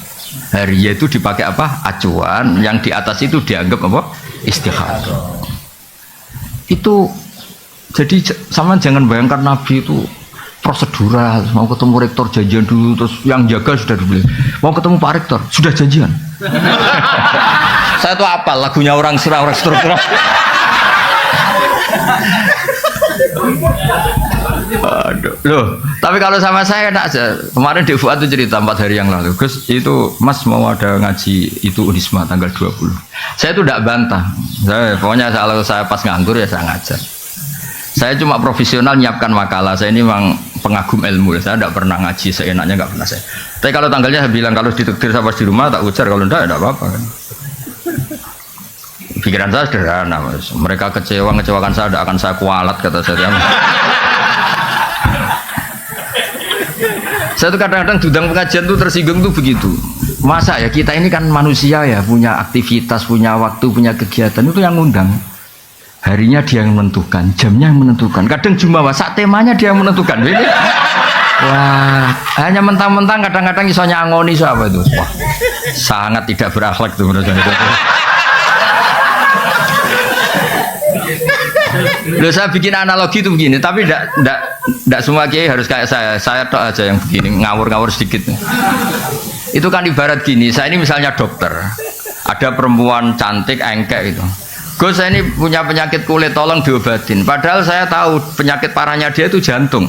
hari? Yaitu dipakai apa? Acuan. Yang di atas itu dianggap apa? Istihadah. Itu jadi sama jangan bayangkan Nabi itu prosedural, mau ketemu rektor janjian dulu, terus yang jaga sudah dibeli, mau ketemu Pak Rektor sudah janjian. Saya tuh apal lagunya orang struktural. Aduh, loh. Tapi kalau sama saya enak aja. Kemarin Dek Fuad itu cerita 4 hari yang lalu. Gus, itu Mas mau ada ngaji itu Unisma tanggal 20. Saya itu tidak bantah. Pokoknya kalau saya pas nganggur ya saya ngajar. Saya cuma profesional nyiapkan makalah. Saya ini memang pengagum ilmu. Saya tidak pernah ngaji seenaknya, nggak pernah saya. Tapi kalau tanggalnya saya bilang kalau ditakdir saya pas di rumah tak ujar, kalau tidak apa-apa kan. Pikiran saya sederhana, Mas. Mereka ngecewakan saya, tidak akan saya kualat kata saya. Saya tuh kadang-kadang diundang pengajian tuh tersinggung tuh begitu. Masa ya kita ini kan manusia ya, punya aktivitas, punya waktu, punya kegiatan, itu yang ngundang. Harinya dia yang menentukan, jamnya yang menentukan. Kadang jumawa sak temanya dia yang menentukan. Ini, wah, hanya mentang-mentang kadang-kadang iso nyangoni apa itu. Wah, sangat tidak berakhlak tuh menurut saya. Loh, saya bikin analogi itu begini, tapi tidak semua kiai harus kayak saya. Saya tok aja yang begini, ngawur-ngawur sedikit. Itu kan ibarat gini, saya ini misalnya dokter, ada perempuan cantik, engkek itu. Gus, saya ini punya penyakit kulit, tolong diobatin. Padahal saya tahu penyakit parahnya dia itu jantung.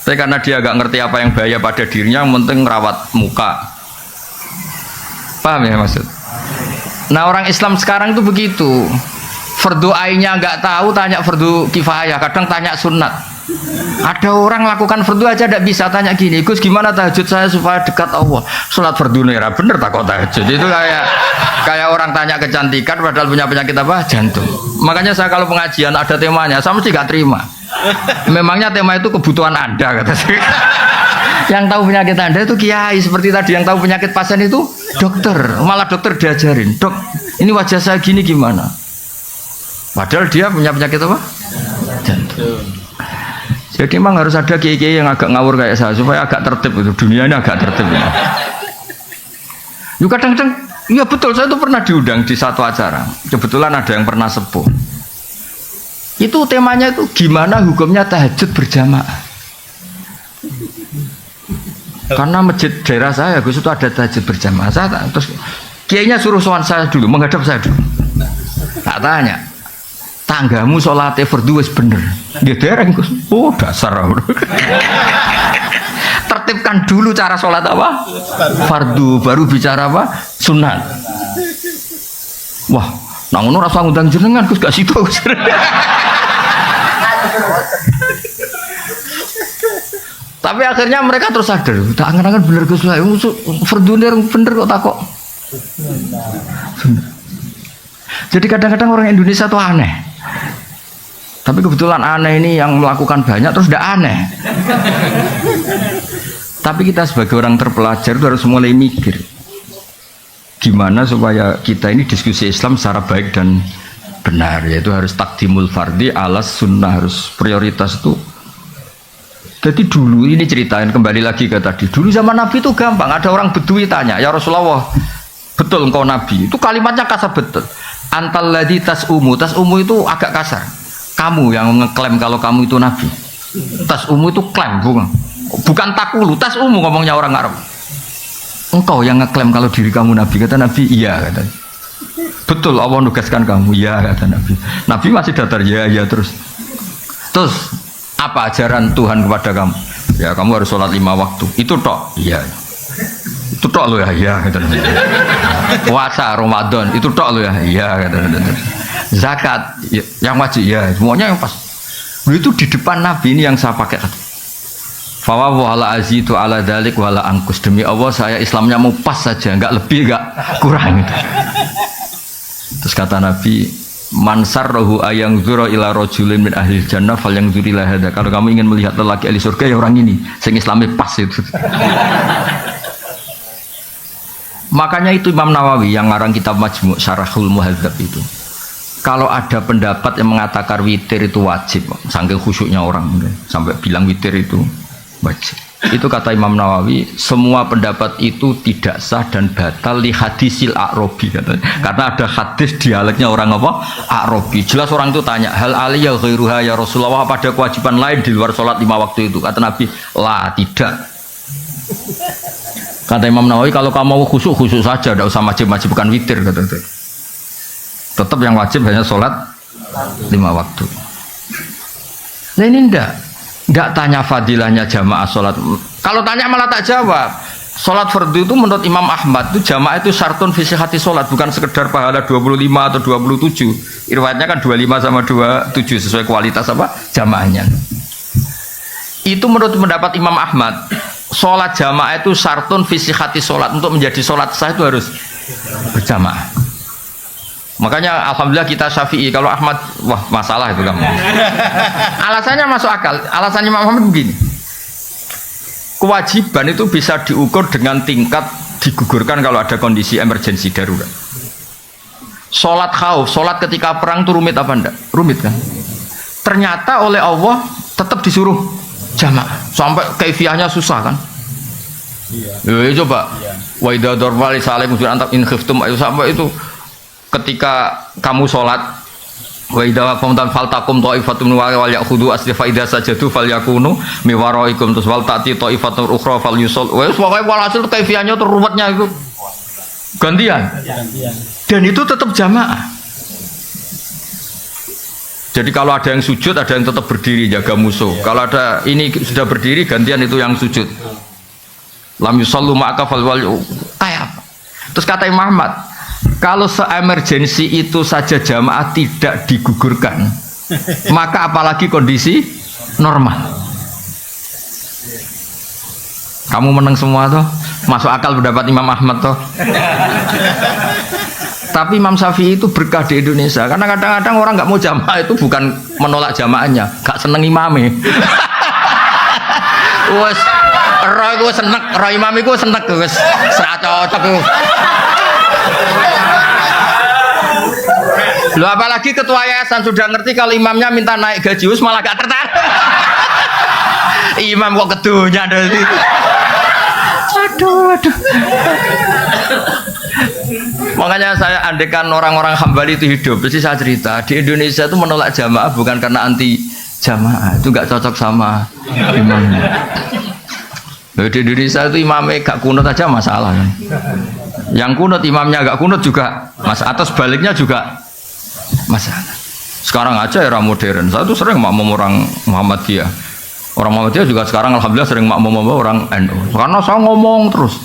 Tapi karena dia agak ngerti apa yang bahaya pada dirinya, yang penting merawat muka. Paham ya maksud? Nah orang Islam sekarang itu begitu. Fardu ainnya nggak tahu, tanya fardu kifayah, kadang tanya sunat. Ada orang lakukan fardu aja tidak bisa, tanya gini, Gus gimana tahajud saya supaya dekat Allah? Sholat fardu nera bener tak kok tahajud? Itu kayak orang tanya kecantikan padahal punya penyakit apa? Jantung. Makanya saya kalau pengajian ada temanya, saya mesti nggak terima. Memangnya tema itu kebutuhan Anda kata saya. Yang tahu penyakit Anda itu kiai, seperti tadi yang tahu penyakit pasien itu dokter. Malah dokter diajarin, dok ini wajah saya gini gimana? Padahal dia punya penyakit apa? Jantung. Jadi memang harus ada kiai-kiai yang agak ngawur kayak saya supaya agak tertib itu, dunia ini agak tertib. Yuk kadang-kadang, iya betul, saya itu pernah diundang di satu acara. Kebetulan ada yang pernah sepuh. Itu temanya itu gimana hukumnya tahajud berjamaah. Karena masjid daerah saya, Gus itu ada tahajud berjamaah. Terus kiainya suruh sowan saya dulu, menghadap saya dulu. Tak tanya, tanggamu sholatnya fardu wis bener. Dia dereng Gus. Oh dasar. Tertibkan dulu cara sholat apa? Fardu, baru bicara apa? Sunat. Wah, nang ngono rasa ngundang jenengan Gus gak situ. Tapi akhirnya mereka terus sadar, tak angan-angan bener Gus lah, fardu bener kok takok. Jadi kadang-kadang orang Indonesia tuh aneh. Tapi kebetulan aneh ini yang melakukan banyak terus tidak aneh. Tapi kita sebagai orang terpelajar itu harus mulai mikir gimana supaya kita ini diskusi Islam secara baik dan benar, yaitu harus takdimul fardi alas sunnah, harus prioritas itu. Jadi dulu ini ceritain kembali lagi ke tadi, dulu zaman Nabi itu gampang, ada orang Bedui tanya, ya Rasulullah betul engkau Nabi? Itu kalimatnya kasar betul. Antal ladzi tasumu itu agak kasar. Kamu yang ngeklaim kalau kamu itu Nabi. Tasumu itu klaim, bukan takulu, tasumu ngomongnya orang Arab. Engkau yang ngeklaim kalau diri kamu Nabi, kata Nabi, iya kata. Betul Allah nugaskan kamu, iya kata Nabi. Nabi masih datar, ya terus. Terus apa ajaran Tuhan kepada kamu? Ya kamu harus sholat 5 waktu. Itu tok, iya. Itu tok lo ya, iya kata Nabi. Puasa Ramadan, itu tok lo ya, iya kata Nabi. Zakat yang wajib ya, semuanya yang pas. Itu di depan Nabi ini yang saya pakai. Fa wala azitu ala dzalik wala angkus, demi Allah saya Islamnya mau pas saja, enggak lebih enggak kurang gitu. Terus kata Nabi, man sarrahu ayang dzura ila rajulin min ahli jannah falyangdzur ila hadza. Kalau kamu ingin melihat lelaki ahli surga ya orang ini, sing Islamnya pas itu. Makanya itu Imam Nawawi yang ngarang kitab Majmu' Syarahul Muhadzab itu. Kalau ada pendapat yang mengatakan witir itu wajib, saking khusyuknya orang sampai bilang witir itu wajib. Itu kata Imam Nawawi, semua pendapat itu tidak sah dan batal li hadisil A'rabi katanya. Karena ada hadis dialeknya orang apa? A'rabi. Jelas orang itu tanya, hal aliyya ghairuha ya Rasulullah, apa ada kewajiban lain di luar sholat 5 waktu itu? Kata Nabi, lah tidak. Kata Imam Nawawi, kalau kamu mau khusyuk saja, tidak usah wajib-wajibkan witir kata. Tetap yang wajib hanya sholat 5 waktu. Nah ini enggak tanya fadilahnya jamaah sholat. Kalau tanya malah tak jawab. Sholat fardu itu menurut Imam Ahmad itu jamaah itu syartun fi sihhati sholat, bukan sekedar pahala 25 atau 27. Riwayatnya kan 25 sama 27 sesuai kualitas apa jamaahnya. Itu menurut pendapat Imam Ahmad, sholat jamaah itu syartun fi sihhati sholat. Untuk menjadi sholat sah itu harus berjamaah. Makanya alhamdulillah kita Syafi'i. Kalau Ahmad, wah masalah itu kamu. Alasannya masuk akal. Alasannya Imam Ahmad begini. Kewajiban itu bisa diukur dengan tingkat digugurkan kalau ada kondisi emergensi darurat. Sholat khauf, sholat ketika perang itu rumit apa enggak? Rumit kan? Ternyata oleh Allah tetap disuruh jamaah sampai kaifiahnya susah kan? Iya. Coba. Wa idza darba li salim antak in khiftum ayu sampai itu ketika kamu sholat wa idza qamtum faltakum ta'ifatun wal ya'khudhu aslifa idza sajadu falyakunu mi waraikum tus wal ta'ti ta'ifatun ukhra falyusall. Wes pokoke walhasil kaifiahnya tuh ruwetnya itu gantian. Dan itu tetap jamaah. Jadi kalau ada yang sujud, ada yang tetap berdiri jaga musuh. Kalau ada ini sudah berdiri, gantian itu yang sujud. Lam yusallu ma'aka fal wal kayak apa? Terus kata Imam Ahmad, kalau se-emergensi itu saja jamaah tidak digugurkan, maka apalagi kondisi normal. Kamu menang semua toh, masuk akal pendapat Imam Ahmad toh. Tapi Imam Syafi'i itu berkah di Indonesia, karena kadang-kadang orang nggak mau jamaah itu bukan menolak jamaahnya, nggak seneng imamnya. Wes, roh gue seneng, roh imam gue seneng wes, serat cocok. Loh apalagi ketua yayasan sudah ngerti kalau imamnya minta naik gaji malah gak tertarik. Imam kok kedunya dari itu. Aduh. Makanya saya andekan orang-orang Hambali itu hidup, pasti saya cerita di Indonesia itu menolak jamaah bukan karena anti jamaah, itu gak cocok sama imamnya. Loh, di Indonesia itu imamnya gak kunut aja masalah kan. Yang kunut imamnya gak kunut juga masalah, atau sebaliknya juga masalah. Sekarang aja era modern, saya tuh sering makmum orang Muhammadiyah. Orang Muhammadiyah juga sekarang alhamdulillah sering makmum orang NU. Karena saya ngomong terus,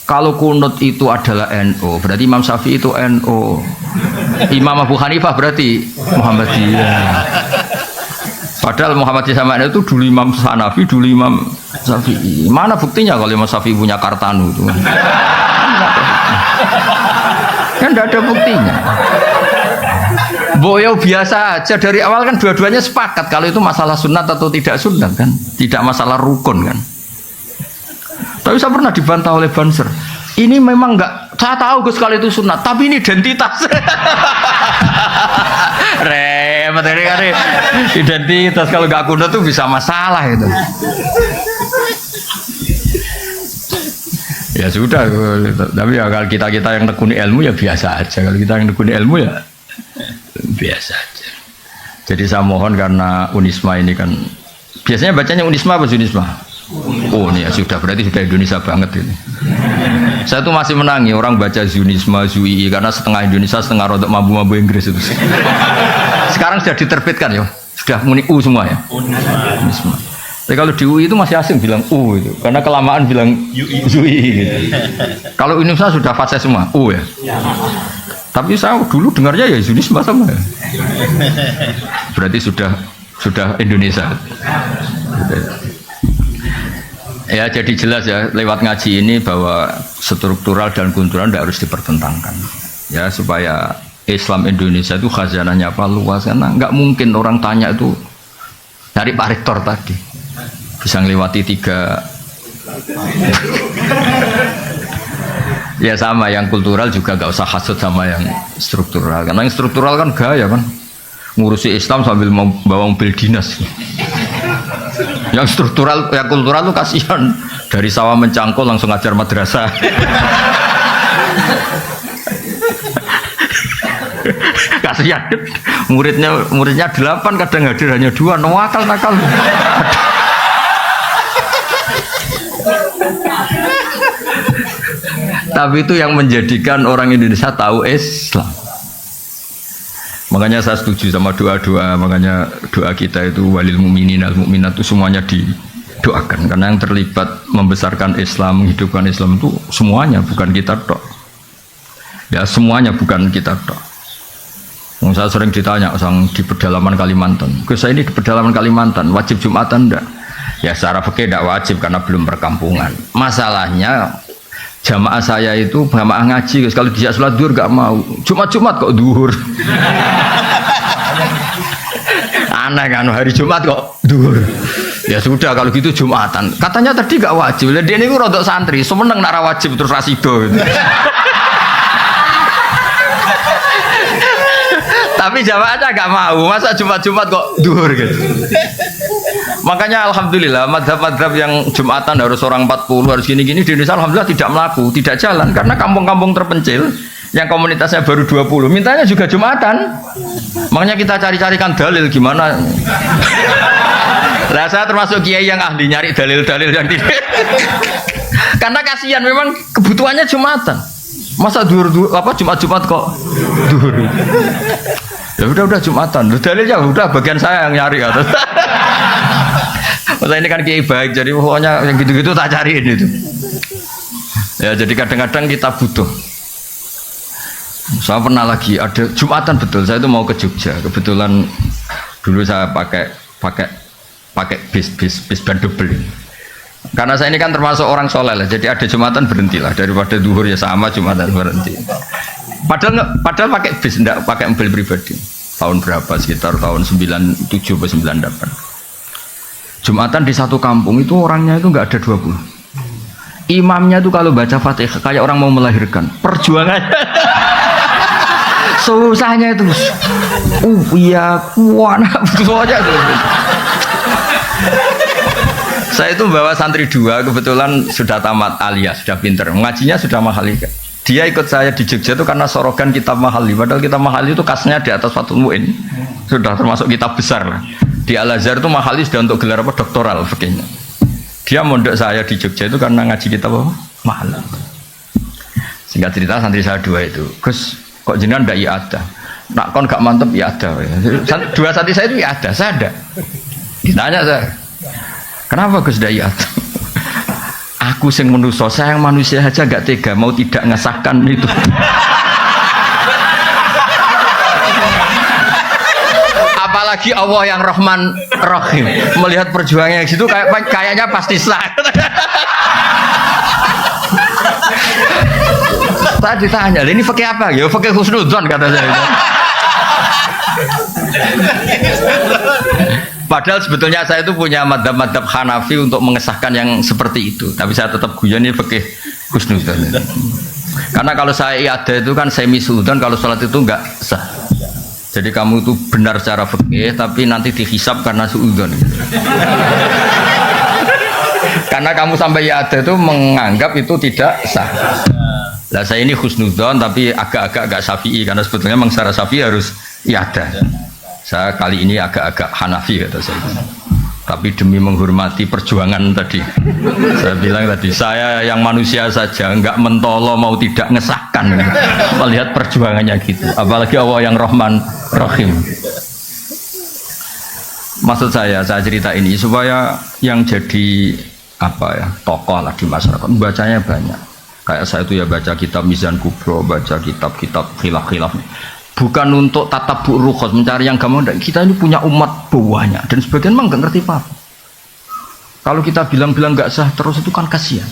kalau kunut itu adalah NU, berarti Imam Syafi'i itu NU. Imam Abu Hanifah berarti Muhammadiyah. Padahal Muhammadiyah sama NU itu dulu Imam Hanafi, dulu Imam Syafi'i. Mana buktinya kalau Imam Syafi'i punya Kartanu itu? Kan tidak ada buktinya. Boyo biasa aja dari awal kan dua-duanya sepakat kalau itu masalah sunat atau tidak sunat kan, tidak masalah rukun kan. Tapi saya pernah dibantah oleh Banser. Ini memang enggak, saya tahu Gus kalau itu sunat, tapi ini identitas. Materi kali identitas kalau enggak kunut tuh bisa masalah itu. Ya sudah, tapi ya kalau kita yang tekuni ilmu ya biasa aja. Kalau kita yang tekuni ilmu ya biasa aja. Jadi saya mohon karena Unisma ini kan biasanya bacanya Unisma apa Unisma? Oh ini ya sudah, berarti sudah Indonesia banget ini. Saya tuh masih menangi orang baca Zunisma, Zui karena setengah Indonesia setengah rodok mabu-mabu Inggris itu. Sekarang sudah diterbitkan ya, sudah muni U semua ya. Unisma. Tapi kalau di UI itu masih asing bilang U itu, karena kelamaan bilang Zui gitu. Kalau Unisma sudah fase semua U ya. Tapi saya dulu dengarnya ya Zunisma sama ya. Berarti sudah Indonesia. Ya jadi jelas ya lewat ngaji ini bahwa struktural dan kultural tidak harus dipertentangkan ya, supaya Islam Indonesia itu khazanahnya apa luas, karena nggak mungkin orang tanya itu dari Pak Rektor tadi bisa ngelewati 3 ya sama yang kultural juga nggak usah hasut sama yang struktural, karena yang struktural kan gaya kan ngurusi Islam sambil membawa mobil dinas. Yang struktural, yang kultural tuh kasihan, dari sawah mencangkul langsung ngajar madrasah. Kasihan, muridnya 8 kadang hadir hanya 2, nakal. Tapi itu yang menjadikan orang Indonesia tahu Islam. Makanya saya setuju sama doa-doa, makanya doa kita itu walil mu'minin al mu'minat itu semuanya didoakan karena yang terlibat membesarkan Islam, menghidupkan Islam itu semuanya, bukan kita tok. Ya semuanya bukan kita tok. Saya sering ditanya sang di pedalaman Kalimantan, saya ini di pedalaman Kalimantan wajib Jumatan enggak? Ya secara fikih tidak wajib karena belum perkampungan. Masalahnya jamaah saya itu jamaah ngaji, kalau dijak sholat duhur gak mau. Jumat kok duhur. Aneh kan, hari Jumat kok duhur. Ya sudah kalau gitu Jumatan. Katanya tadi gak wajib. Dia ini rodok santri, semeneng nara wajib terus rasido. Gitu. Tapi jamaahnya gak mau. Masa Jumat kok duhur gitu. Makanya alhamdulillah madhab-madhab yang Jumatan harus orang 40 harus gini-gini di Indonesia alhamdulillah tidak melaku, tidak jalan karena kampung-kampung terpencil yang komunitasnya baru 20 mintanya juga Jumatan. Makanya kita cari-carikan dalil gimana. Lah saya termasuk kiai yang ahli nyari dalil-dalil yang tidak. Karena kasihan memang kebutuhannya Jumatan. Masa duhur apa Jumat kok duhur. Ya udah Jumatan. Dalilnya udah bagian saya yang nyari atas. Masa ini kan kiai baik, jadi pokoknya yang gitu-gitu tak cariin itu. Ya jadi kadang-kadang kita butuh. Saya pernah lagi ada Jumatan betul, saya itu mau ke Jogja. Kebetulan dulu saya pakai bis ban double. Karena saya ini kan termasuk orang soleh lah, jadi ada Jumatan berhentilah daripada duhur ya sama Jumatan berhenti. Padahal pakai bis, enggak pakai mobil pribadi. Tahun berapa? Sekitar tahun 97 atau 98. Jumatan di satu kampung itu orangnya itu enggak ada 20. Imamnya itu kalau baca Fatihah kayak orang mau melahirkan. Perjuangannya susahnya itu. Iya, kuana betul aja tuh. Saya itu bawa santri 2 kebetulan sudah tamat alias, sudah pinter. Ngajinya sudah mahal. Dia ikut saya di Jogja itu karena sorogan kitab Mahali. Padahal kitab Mahali itu kasnya di atas Fathul Mu'in. Sudah termasuk kitab besar lah. Di Al-Azhar itu Mahali sudah untuk gelar apa doktoral fikihnya. Dia mondok saya di Jogja itu karena ngaji kitab apa? Mahali. Singkat cerita santri saya 2 itu. Gus, kok jenengan ndak ada? Nak kon gak mantep ya ada. 2 santri saya itu ya ada, saya ada. Ditanya saya. Kenapa Gus ndak ada? Aku sing manusia, saya yang manusia aja gak tega mau tidak ngesahkan itu. Apalagi Allah yang Rahman Rahim melihat perjuangannya di situ kayaknya pasti sah. Tadi ditanya, ini pakai apa? Ya pakai husnudzon kata saya. Padahal sebetulnya saya itu punya madhab-madhab Hanafi untuk mengesahkan yang seperti itu. Tapi saya tetap guyon ini pakai husnudzon. Karena kalau saya iada itu kan semi suudzon, kalau sholat itu enggak sah. Jadi kamu itu benar secara fikih, tapi nanti dihisab karena suudzon. Karena kamu sampai iada itu menganggap itu tidak sah. Nah saya ini husnudzon tapi agak-agak agak syafi'i karena sebetulnya memang secara syafi'i harus iada. Saya kali ini agak-agak Hanafi kata saya. Tapi demi menghormati perjuangan tadi, saya bilang tadi saya yang manusia saja nggak mentolo mau tidak ngesahkan melihat perjuangannya gitu. Apalagi Allah yang Rahman Rahim. Maksud saya cerita ini supaya yang jadi apa ya tokoh lah di masyarakat bacanya banyak. Kayak saya itu ya baca kitab Mizan Kubro, baca kitab-kitab khilaf-khilaf. Bukan untuk tatabbu rukhas mencari yang gampang. Kita ini punya umat banyak dan sebagian memang nggak ngerti apa. Kalau kita bilang-bilang nggak sah terus itu kan kasihan.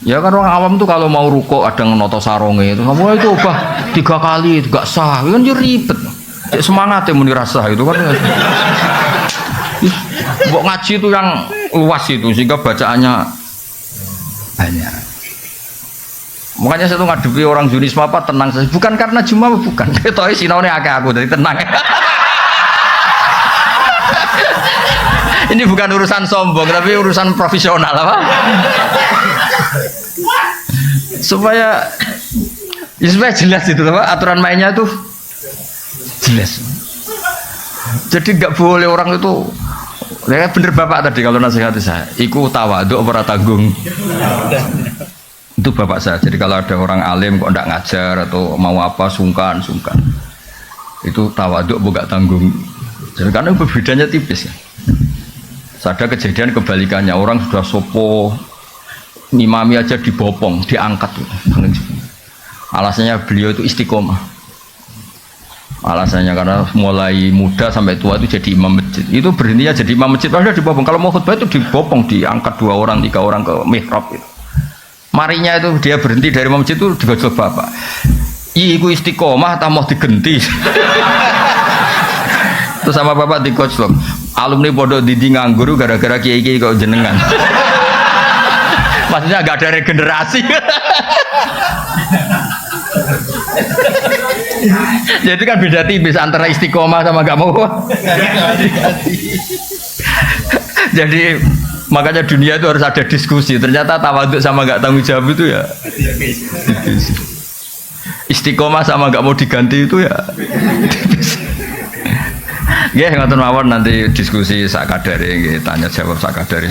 Ya kan orang awam tuh kalau mau ruko ada noto saronge itu, wah itu ubah 3 kali itu nggak sah, kan jadi ribet. Semangat ya muni rasa itu kan. Mbok ngaji itu yang luas itu sehingga bacaannya banyak. Makanya saya tuh ngadepi orang Junisme apa tenang saja, bukan karena cuma bukan. Toh sinaune akeh aku jadi tenang. Ini bukan urusan sombong tapi urusan profesional apa? Supaya jelas itu apa aturan mainnya tuh jelas. Jadi nggak boleh orang itu. Ya bener bapak tadi kalau nasihati saya, iku tawadhu ora tanggung. Itu bapak saya. Jadi kalau ada orang alim kok ndak ngajar atau mau apa sungkan. Itu tawaduk bukan tanggung. Jadi karena perbedaannya tipis ya. Ada kejadian kebalikannya, orang sudah sopo ngimami aja dibopong, diangkat. Alasannya beliau itu istiqomah. Alasannya karena mulai muda sampai tua itu jadi imam masjid. Itu berhentinya jadi imam masjid, padahal dibopong. Kalau mau khutbah itu dibopong, diangkat 2 orang, 3 orang ke mihrab itu. Marinya itu dia berhenti dari imam masjid itu digojlok bapak. Iku istiqomah tak mau digenti. Terus sama bapak digojlok. Alumni pondok didi nganggur gara-gara kiai-kiai kok jenengan. Maksudnya agak ada regenerasi. Jadi kan beda tipis antara istiqomah sama gak mau. Jadi makanya dunia itu harus ada diskusi. Ternyata tawaduk sama gak tanggung jawab itu ya. Istiqomah sama gak mau diganti itu ya. Ya ngoten mawon nanti diskusi sakadare nggih tanya jawab sakadare.